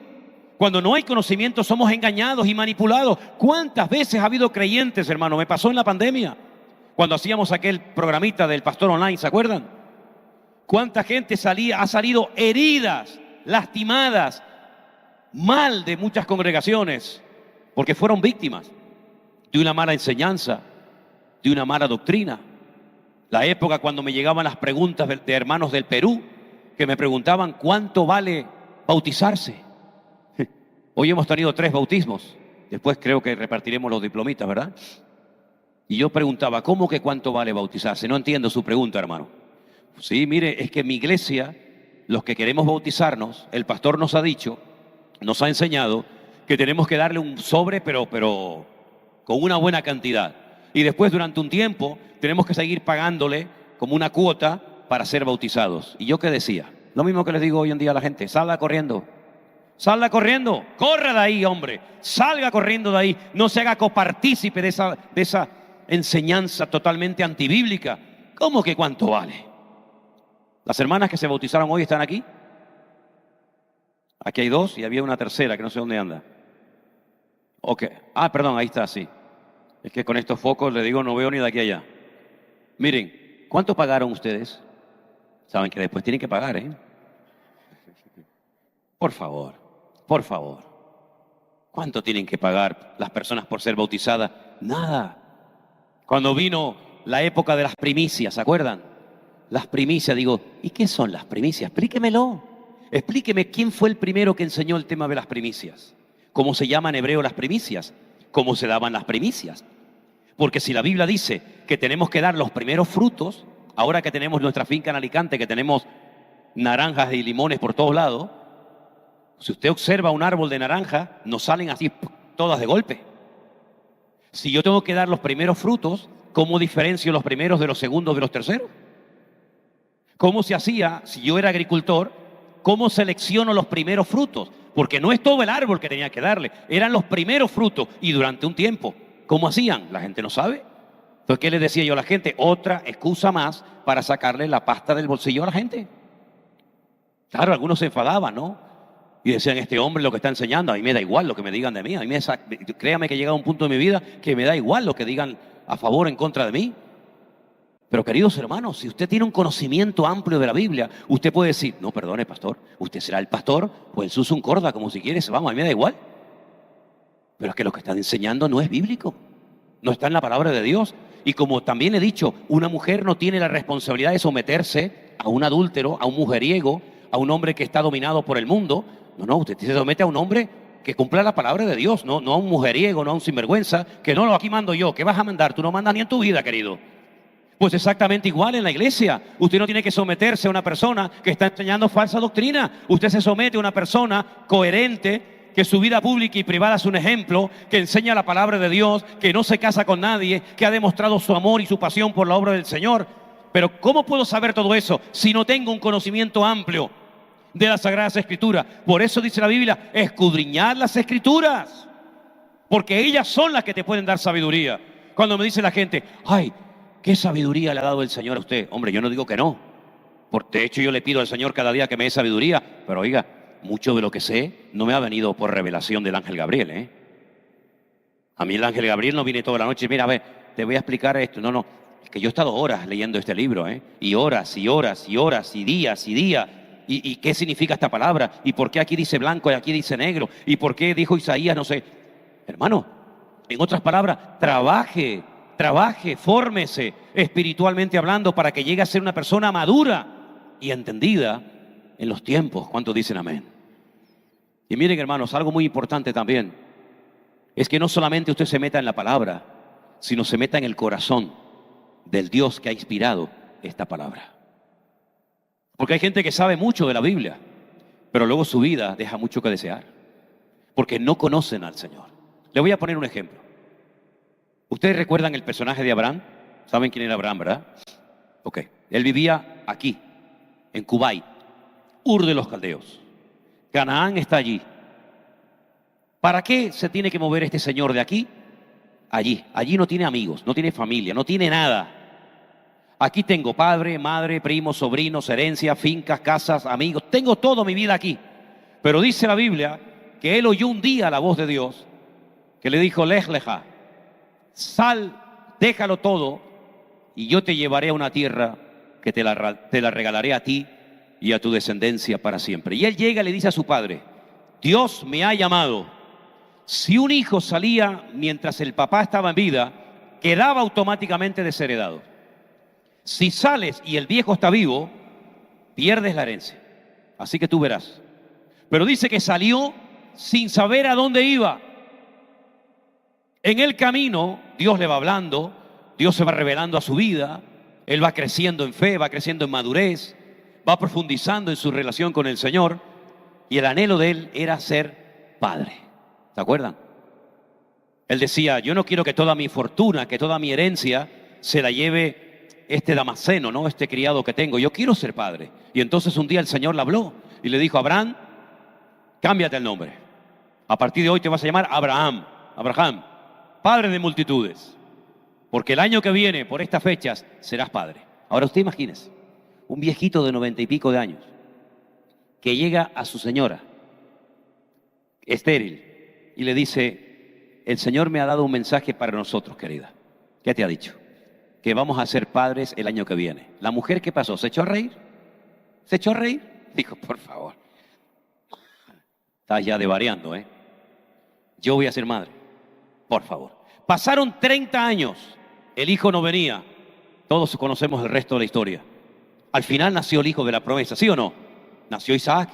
Cuando no hay conocimiento, somos engañados y manipulados. ¿Cuántas veces ha habido creyentes, hermano? Me pasó en la pandemia, cuando hacíamos aquel programita del pastor online, ¿se acuerdan? ¿Cuánta gente ha salido heridas, lastimadas, mal de muchas congregaciones? Porque fueron víctimas de una mala enseñanza, de una mala doctrina. La época cuando me llegaban las preguntas de hermanos del Perú, que me preguntaban cuánto vale bautizarse. Hoy hemos tenido 3 bautismos. Después creo que repartiremos los diplomitas, ¿verdad? Y yo preguntaba, ¿cómo que cuánto vale bautizarse? No entiendo su pregunta, hermano. Sí, mire, es que en mi iglesia, los que queremos bautizarnos, el pastor nos ha dicho, nos ha enseñado que tenemos que darle un sobre, pero con una buena cantidad. Y después, durante un tiempo, tenemos que seguir pagándole como una cuota para ser bautizados. ¿Y yo qué decía? Lo mismo que les digo hoy en día a la gente, salga corriendo, corra de ahí, hombre, salga corriendo de ahí, no se haga copartícipe de esa enseñanza totalmente antibíblica. ¿Cómo que cuánto vale? Las hermanas que se bautizaron hoy están aquí. Aquí hay 2 y había una tercera que no sé dónde anda. Ok. Ah, perdón, ahí está, sí. Es que con estos focos, le digo, no veo ni de aquí a allá. Miren, ¿cuánto pagaron ustedes? Saben que después tienen que pagar, ¿eh? Por favor, por favor. ¿Cuánto tienen que pagar las personas por ser bautizadas? Nada. Cuando vino la época de las primicias, ¿se acuerdan? Las primicias, digo, ¿y qué son las primicias? Explíquemelo. Explíqueme quién fue el primero que enseñó el tema de las primicias. ¿Cómo se llama en hebreo las primicias? ¿Cómo se daban las primicias? Porque si la Biblia dice que tenemos que dar los primeros frutos, ahora que tenemos nuestra finca en Alicante, que tenemos naranjas y limones por todos lados, si usted observa un árbol de naranja, no salen así todas de golpe. Si yo tengo que dar los primeros frutos, ¿cómo diferencio los primeros de los segundos de los terceros? ¿Cómo se hacía si yo era agricultor? ¿Cómo selecciono los primeros frutos? Porque no es todo el árbol que tenía que darle, eran los primeros frutos y durante un tiempo. ¿Cómo hacían? La gente no sabe. Entonces, ¿qué le decía yo a la gente? Otra excusa más para sacarle la pasta del bolsillo a la gente. Claro, algunos se enfadaban, ¿no? Y decían, este hombre lo que está enseñando, a mí me da igual lo que me digan de mí. Créame que he llegado a un punto de mi vida que me da igual lo que digan a favor o en contra de mí. Pero queridos hermanos, si usted tiene un conocimiento amplio de la Biblia, usted puede decir, no, perdone, pastor, usted será el pastor o el susum corda, como si quieres, vamos, a mí me da igual. Pero es que lo que están enseñando no es bíblico, no está en la palabra de Dios. Y como también he dicho, una mujer no tiene la responsabilidad de someterse a un adúltero, a un mujeriego, a un hombre que está dominado por el mundo. No, usted se somete a un hombre que cumpla la palabra de Dios, no a un mujeriego, no a un sinvergüenza, que no, aquí mando yo. ¿Qué vas a mandar? Tú no mandas ni en tu vida, querido. Pues exactamente igual en la iglesia. Usted no tiene que someterse a una persona que está enseñando falsa doctrina. Usted se somete a una persona coherente, que su vida pública y privada es un ejemplo, que enseña la palabra de Dios, que no se casa con nadie, que ha demostrado su amor y su pasión por la obra del Señor. Pero ¿cómo puedo saber todo eso si no tengo un conocimiento amplio de las Sagradas Escrituras? Por eso dice la Biblia, escudriñad las Escrituras, porque ellas son las que te pueden dar sabiduría. Cuando me dice la gente, ay, ¿qué sabiduría le ha dado el Señor a usted? Hombre, yo no digo que no. De hecho, yo le pido al Señor cada día que me dé sabiduría. Pero oiga, mucho de lo que sé no me ha venido por revelación del ángel Gabriel, ¿eh? A mí el ángel Gabriel no viene toda la noche. Mira, a ver, te voy a explicar esto. No, es que yo he estado horas leyendo este libro, ¿eh? Y horas, y horas, y horas, y días, y días. ¿Y qué significa esta palabra? ¿Y por qué aquí dice blanco y aquí dice negro? ¿Y por qué dijo Isaías, no sé? Hermano, en otras palabras, trabaje, fórmese espiritualmente hablando para que llegue a ser una persona madura y entendida en los tiempos. ¿Cuántos dicen amén? Y miren, hermanos, algo muy importante también es que no solamente usted se meta en la palabra, sino se meta en el corazón del Dios que ha inspirado esta palabra. Porque hay gente que sabe mucho de la Biblia, pero luego su vida deja mucho que desear, porque no conocen al Señor. Le voy a poner un ejemplo. ¿Ustedes recuerdan el personaje de Abraham? ¿Saben quién era Abraham, verdad? Ok. Él vivía aquí, en Kuwait, Ur de los Caldeos. Canaán está allí. ¿Para qué se tiene que mover este señor de aquí? Allí. Allí no tiene amigos, no tiene familia, no tiene nada. Aquí tengo padre, madre, primos, sobrinos, herencia, fincas, casas, amigos. Tengo toda mi vida aquí. Pero dice la Biblia que él oyó un día la voz de Dios que le dijo, Lej leja, sal, déjalo todo y yo te llevaré a una tierra que te la regalaré a ti y a tu descendencia para siempre. Y él llega y le dice a su padre, Dios me ha llamado. Si un hijo salía mientras el papá estaba en vida, quedaba automáticamente desheredado. Si sales y el viejo está vivo, pierdes la herencia. Así que tú verás. Pero dice que salió sin saber a dónde iba. En el camino, Dios le va hablando, Dios se va revelando a su vida, él va creciendo en fe, va creciendo en madurez, va profundizando en su relación con el Señor, y el anhelo de él era ser padre. ¿Se acuerdan? Él decía, yo no quiero que toda mi fortuna, que toda mi herencia se la lleve este Damasceno, ¿no? Este criado que tengo. Yo quiero ser padre. Y entonces un día el Señor le habló y le dijo, Abraham, cámbiate el nombre. A partir de hoy te vas a llamar Abraham, padre de multitudes. Porque el año que viene, por estas fechas, serás padre. Ahora usted imagínese, un viejito de 90 y pico de años, que llega a su señora, estéril, y le dice, el Señor me ha dado un mensaje para nosotros, querida. ¿Qué te ha dicho? Que vamos a ser padres el año que viene. La mujer, ¿qué pasó? ¿Se echó a reír? ¿Se echó a reír? Dijo, por favor. Estás ya devariando, ¿eh? Yo voy a ser madre. Por favor. Pasaron 30 años. El hijo no venía. Todos conocemos el resto de la historia. Al final nació el hijo de la promesa, ¿sí o no? Nació Isaac,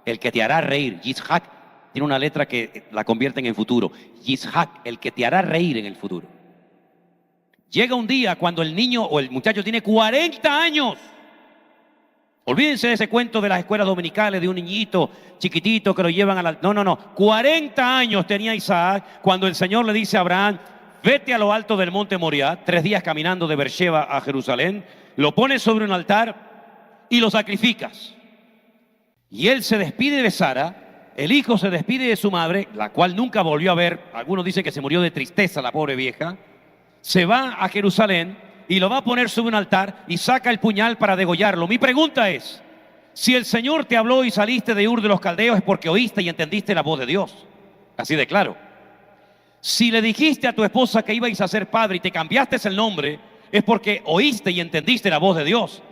el que te hará reír. Yitzhak tiene una letra que la convierten en futuro. Yitzhak, el que te hará reír en el futuro. Llega un día cuando el niño o el muchacho tiene 40 años. Olvídense de ese cuento de las escuelas dominicales de un niñito chiquitito que lo llevan a la... No. 40 años tenía Isaac cuando el Señor le dice a Abraham, vete a lo alto del monte Moriah, 3 días caminando de Beersheba a Jerusalén, lo pones sobre un altar y lo sacrificas. Y él se despide de Sara, el hijo se despide de su madre, la cual nunca volvió a ver. Algunos dicen que se murió de tristeza la pobre vieja. se va a Jerusalén y lo va a poner sobre un altar y saca el puñal para degollarlo. Mi pregunta es, si el Señor te habló y saliste de Ur de los Caldeos es porque oíste y entendiste la voz de Dios. Así de claro. Si le dijiste a tu esposa que ibais a ser padre y te cambiaste el nombre, es porque oíste y entendiste la voz de Dios.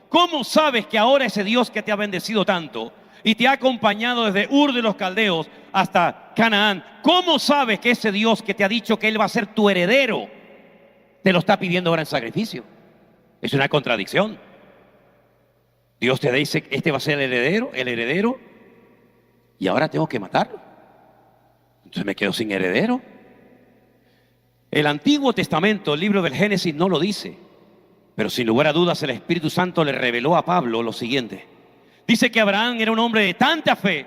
¿Cómo sabes que ahora ese Dios que te ha bendecido tanto y te ha acompañado desde Ur de los Caldeos hasta Canaán, cómo sabes que ese Dios que te ha dicho que Él va a ser tu heredero, te lo está pidiendo ahora en sacrificio? Es una contradicción. Dios te dice, este va a ser el heredero, y ahora tengo que matarlo. Entonces me quedo sin heredero. El Antiguo Testamento, el libro del Génesis, no lo dice, pero sin lugar a dudas el Espíritu Santo le reveló a Pablo lo siguiente. Dice que Abraham era un hombre de tanta fe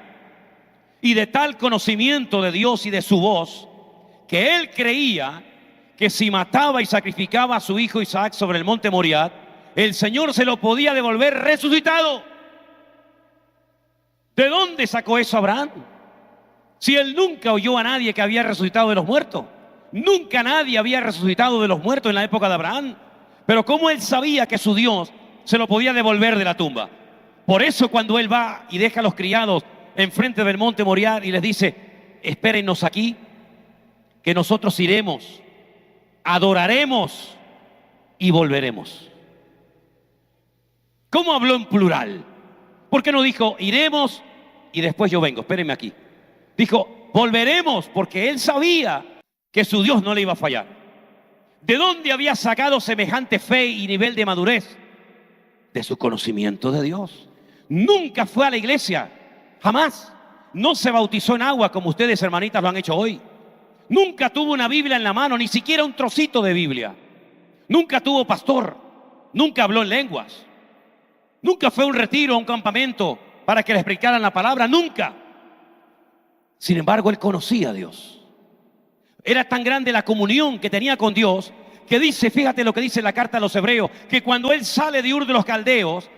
y de tal conocimiento de Dios y de su voz, que él creía que si mataba y sacrificaba a su hijo Isaac sobre el monte Moriah, el Señor se lo podía devolver resucitado. ¿De dónde sacó eso Abraham? Si él nunca oyó a nadie que había resucitado de los muertos. Nunca nadie había resucitado de los muertos en la época de Abraham. Pero ¿cómo él sabía que su Dios se lo podía devolver de la tumba? Por eso cuando él va y deja a los criados enfrente del monte Moriah y les dice, espérennos aquí, que nosotros iremos, adoraremos y volveremos. ¿Cómo habló en plural? ¿Por qué no dijo, iremos y después yo vengo? Espérenme aquí. Dijo, volveremos, porque él sabía que su Dios no le iba a fallar. ¿De dónde había sacado semejante fe y nivel de madurez? De su conocimiento de Dios. Nunca fue a la iglesia, jamás. No se bautizó en agua como ustedes, hermanitas, lo han hecho hoy. Nunca tuvo una Biblia en la mano, ni siquiera un trocito de Biblia. Nunca tuvo pastor, nunca habló en lenguas. Nunca fue a un retiro, a un campamento para que le explicaran la palabra, nunca. Sin embargo, él conocía a Dios. Era tan grande la comunión que tenía con Dios que dice, fíjate lo que dice la carta a los hebreos, que cuando él sale de Ur de los Caldeos,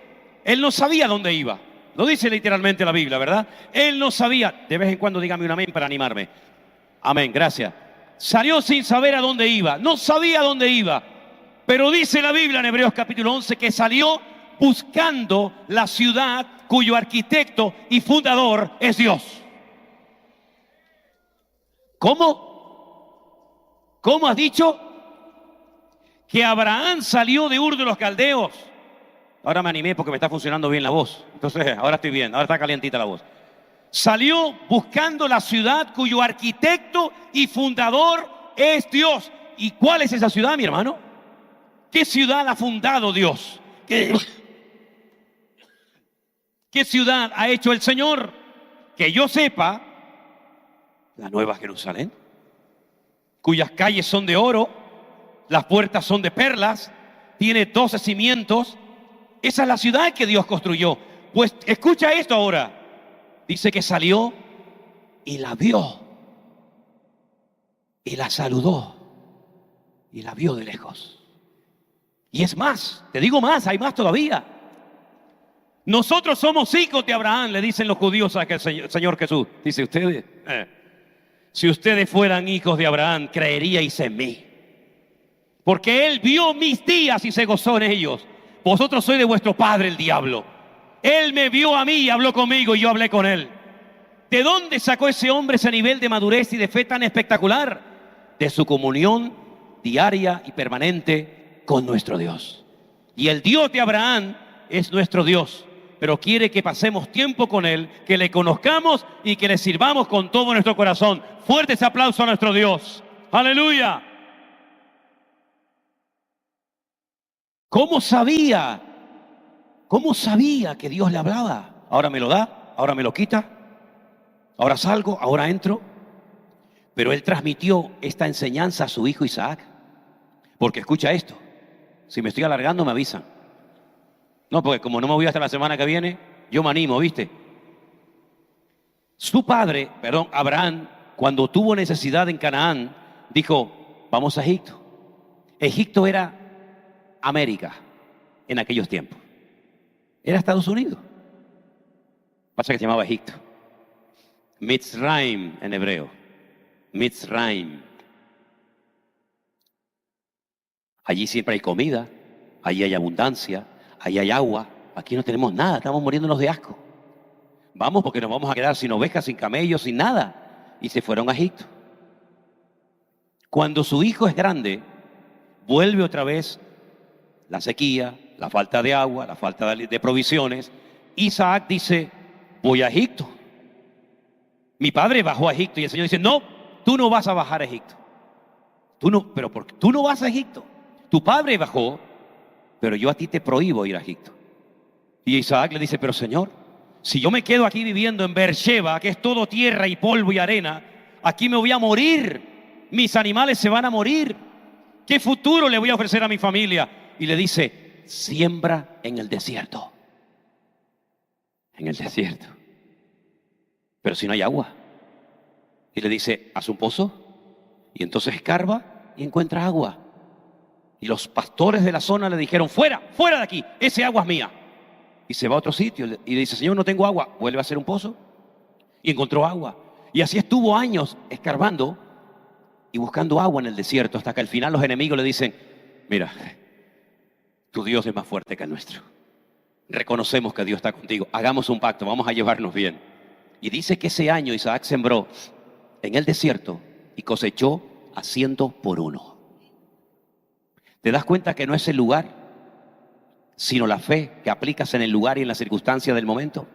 él no sabía dónde iba. Lo dice literalmente la Biblia, ¿verdad? Él no sabía. De vez en cuando dígame un amén para animarme. Amén, gracias. Salió sin saber a dónde iba. No sabía a dónde iba. Pero dice la Biblia en Hebreos capítulo 11 que salió buscando la ciudad cuyo arquitecto y fundador es Dios. ¿Cómo? ¿Cómo has dicho? Que Abraham salió de Ur de los Caldeos. Ahora me animé porque me está funcionando bien la voz. Entonces, ahora estoy bien, ahora está calientita la voz. Salió buscando la ciudad cuyo arquitecto y fundador es Dios. ¿Y cuál es esa ciudad, mi hermano? ¿Qué ciudad ha fundado Dios? ¿Qué ciudad ha hecho el Señor? Que yo sepa, la Nueva Jerusalén, cuyas calles son de oro, las puertas son de perlas, tiene 12 cimientos. Esa es la ciudad que Dios construyó. Pues escucha esto ahora. Dice que salió y la vio y la saludó y la vio de lejos. Y es más, te digo más, hay más todavía. Nosotros somos hijos de Abraham, le dicen los judíos a aquel Señor Jesús. Dice, ustedes, si ustedes fueran hijos de Abraham, creeríais en mí. Porque él vio mis días y se gozó en ellos. Vosotros sois de vuestro padre el diablo. Él me vio a mí y habló conmigo y yo hablé con él. ¿De dónde sacó ese hombre ese nivel de madurez y de fe tan espectacular? De su comunión diaria y permanente con nuestro Dios. Y el Dios de Abraham es nuestro Dios, pero quiere que pasemos tiempo con Él, que le conozcamos y que le sirvamos con todo nuestro corazón. Fuerte ese aplauso a nuestro Dios. ¡Aleluya! ¿Cómo sabía? ¿Cómo sabía que Dios le hablaba? Ahora me lo da, ahora me lo quita, ahora salgo, ahora entro. Pero él transmitió esta enseñanza a su hijo Isaac. Porque escucha esto, si me estoy alargando me avisan. No, porque como no me voy hasta la semana que viene, yo me animo, ¿viste? Su padre, Abraham, cuando tuvo necesidad en Canaán, dijo, vamos a Egipto. Egipto era América en aquellos tiempos. Era Estados Unidos. Pasa que se llamaba Egipto. Mitzrayim en hebreo. Mitzrayim. Allí siempre hay comida, allí hay abundancia, allí hay agua. Aquí no tenemos nada, estamos muriéndonos de asco. Vamos porque nos vamos a quedar sin ovejas, sin camellos, sin nada. Y se fueron a Egipto. Cuando su hijo es grande, vuelve otra vez la sequía, la falta de agua, la falta de provisiones. Isaac dice, voy a Egipto. Mi padre bajó a Egipto y el Señor dice, no, tú no vas a bajar a Egipto. Tú no vas a Egipto. Tu padre bajó, pero yo a ti te prohíbo ir a Egipto. Y Isaac le dice, pero Señor, si yo me quedo aquí viviendo en Beersheba, que es todo tierra y polvo y arena, aquí me voy a morir. Mis animales se van a morir. ¿Qué futuro le voy a ofrecer a mi familia? Y le dice, siembra en el desierto. En el desierto. Pero si no hay agua. Y le dice, haz un pozo. Y entonces escarba y encuentra agua. Y los pastores de la zona le dijeron, fuera, fuera de aquí, ese agua es mía. Y se va a otro sitio y le dice, Señor, no tengo agua. Vuelve a hacer un pozo. Y encontró agua. Y así estuvo años escarbando y buscando agua en el desierto, hasta que al final los enemigos le dicen, mira, tu Dios es más fuerte que el nuestro. Reconocemos que Dios está contigo. Hagamos un pacto, vamos a llevarnos bien. Y dice que ese año Isaac sembró en el desierto y cosechó a 100 por 1. ¿Te das cuenta que no es el lugar, sino la fe que aplicas en el lugar y en la circunstancia del momento?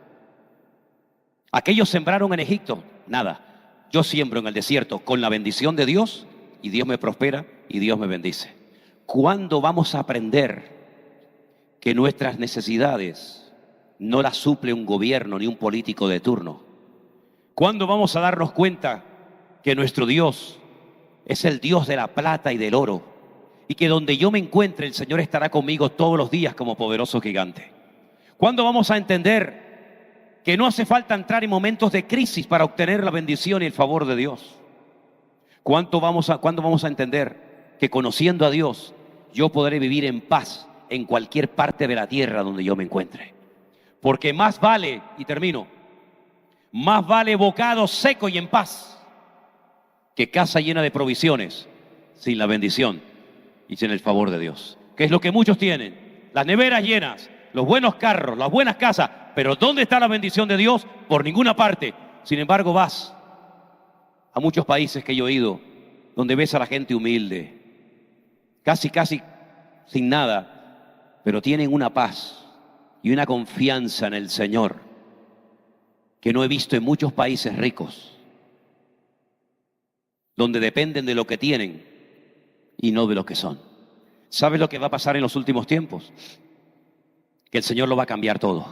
Aquellos sembraron en Egipto, nada. Yo siembro en el desierto con la bendición de Dios y Dios me prospera y Dios me bendice. ¿Cuándo vamos a aprender que nuestras necesidades no las suple un gobierno ni un político de turno? ¿Cuándo vamos a darnos cuenta que nuestro Dios es el Dios de la plata y del oro y que donde yo me encuentre el Señor estará conmigo todos los días como poderoso gigante? ¿Cuándo vamos a entender que no hace falta entrar en momentos de crisis para obtener la bendición y el favor de Dios? ¿Cuándo vamos a entender que conociendo a Dios yo podré vivir en paz en cualquier parte de la tierra donde yo me encuentre? Porque más vale, y termino, más vale bocado seco y en paz que casa llena de provisiones sin la bendición y sin el favor de Dios, que es lo que muchos tienen: las neveras llenas, los buenos carros, las buenas casas, pero ¿dónde está la bendición de Dios? Por ninguna parte. Sin embargo, vas a muchos países que yo he ido, donde ves a la gente humilde, casi sin nada, pero tienen una paz y una confianza en el Señor que no he visto en muchos países ricos, donde dependen de lo que tienen y no de lo que son. ¿Sabes lo que va a pasar en los últimos tiempos? Que el Señor lo va a cambiar todo.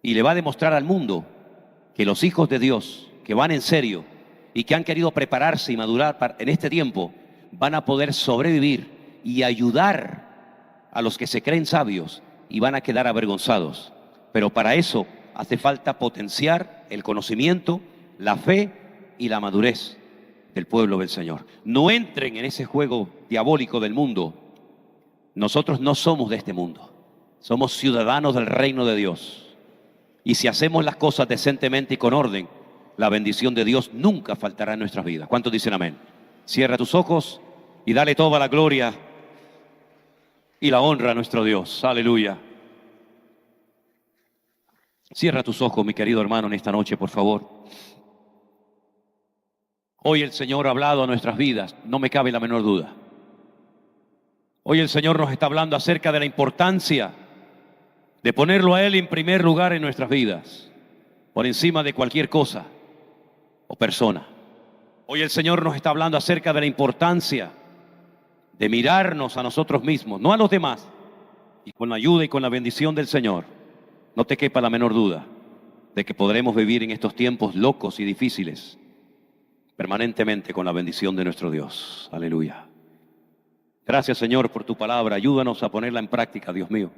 Y le va a demostrar al mundo que los hijos de Dios, que van en serio y que han querido prepararse y madurar en este tiempo, van a poder sobrevivir y ayudar a los que se creen sabios y van a quedar avergonzados. Pero para eso hace falta potenciar el conocimiento, la fe y la madurez del pueblo del Señor. No entren en ese juego diabólico del mundo. Nosotros no somos de este mundo. Somos ciudadanos del reino de Dios. Y si hacemos las cosas decentemente y con orden, la bendición de Dios nunca faltará en nuestras vidas. ¿Cuántos dicen amén? Cierra tus ojos y dale toda la gloria y la honra a nuestro Dios. Aleluya. Cierra tus ojos, mi querido hermano, en esta noche, por favor. Hoy el Señor ha hablado a nuestras vidas, no me cabe la menor duda. Hoy el Señor nos está hablando acerca de la importancia de ponerlo a Él en primer lugar en nuestras vidas, por encima de cualquier cosa o persona. Hoy el Señor nos está hablando acerca de la importancia de mirarnos a nosotros mismos, no a los demás, y con la ayuda y con la bendición del Señor, no te quepa la menor duda de que podremos vivir en estos tiempos locos y difíciles permanentemente con la bendición de nuestro Dios. Aleluya. Gracias, Señor, por tu palabra. Ayúdanos a ponerla en práctica, Dios mío.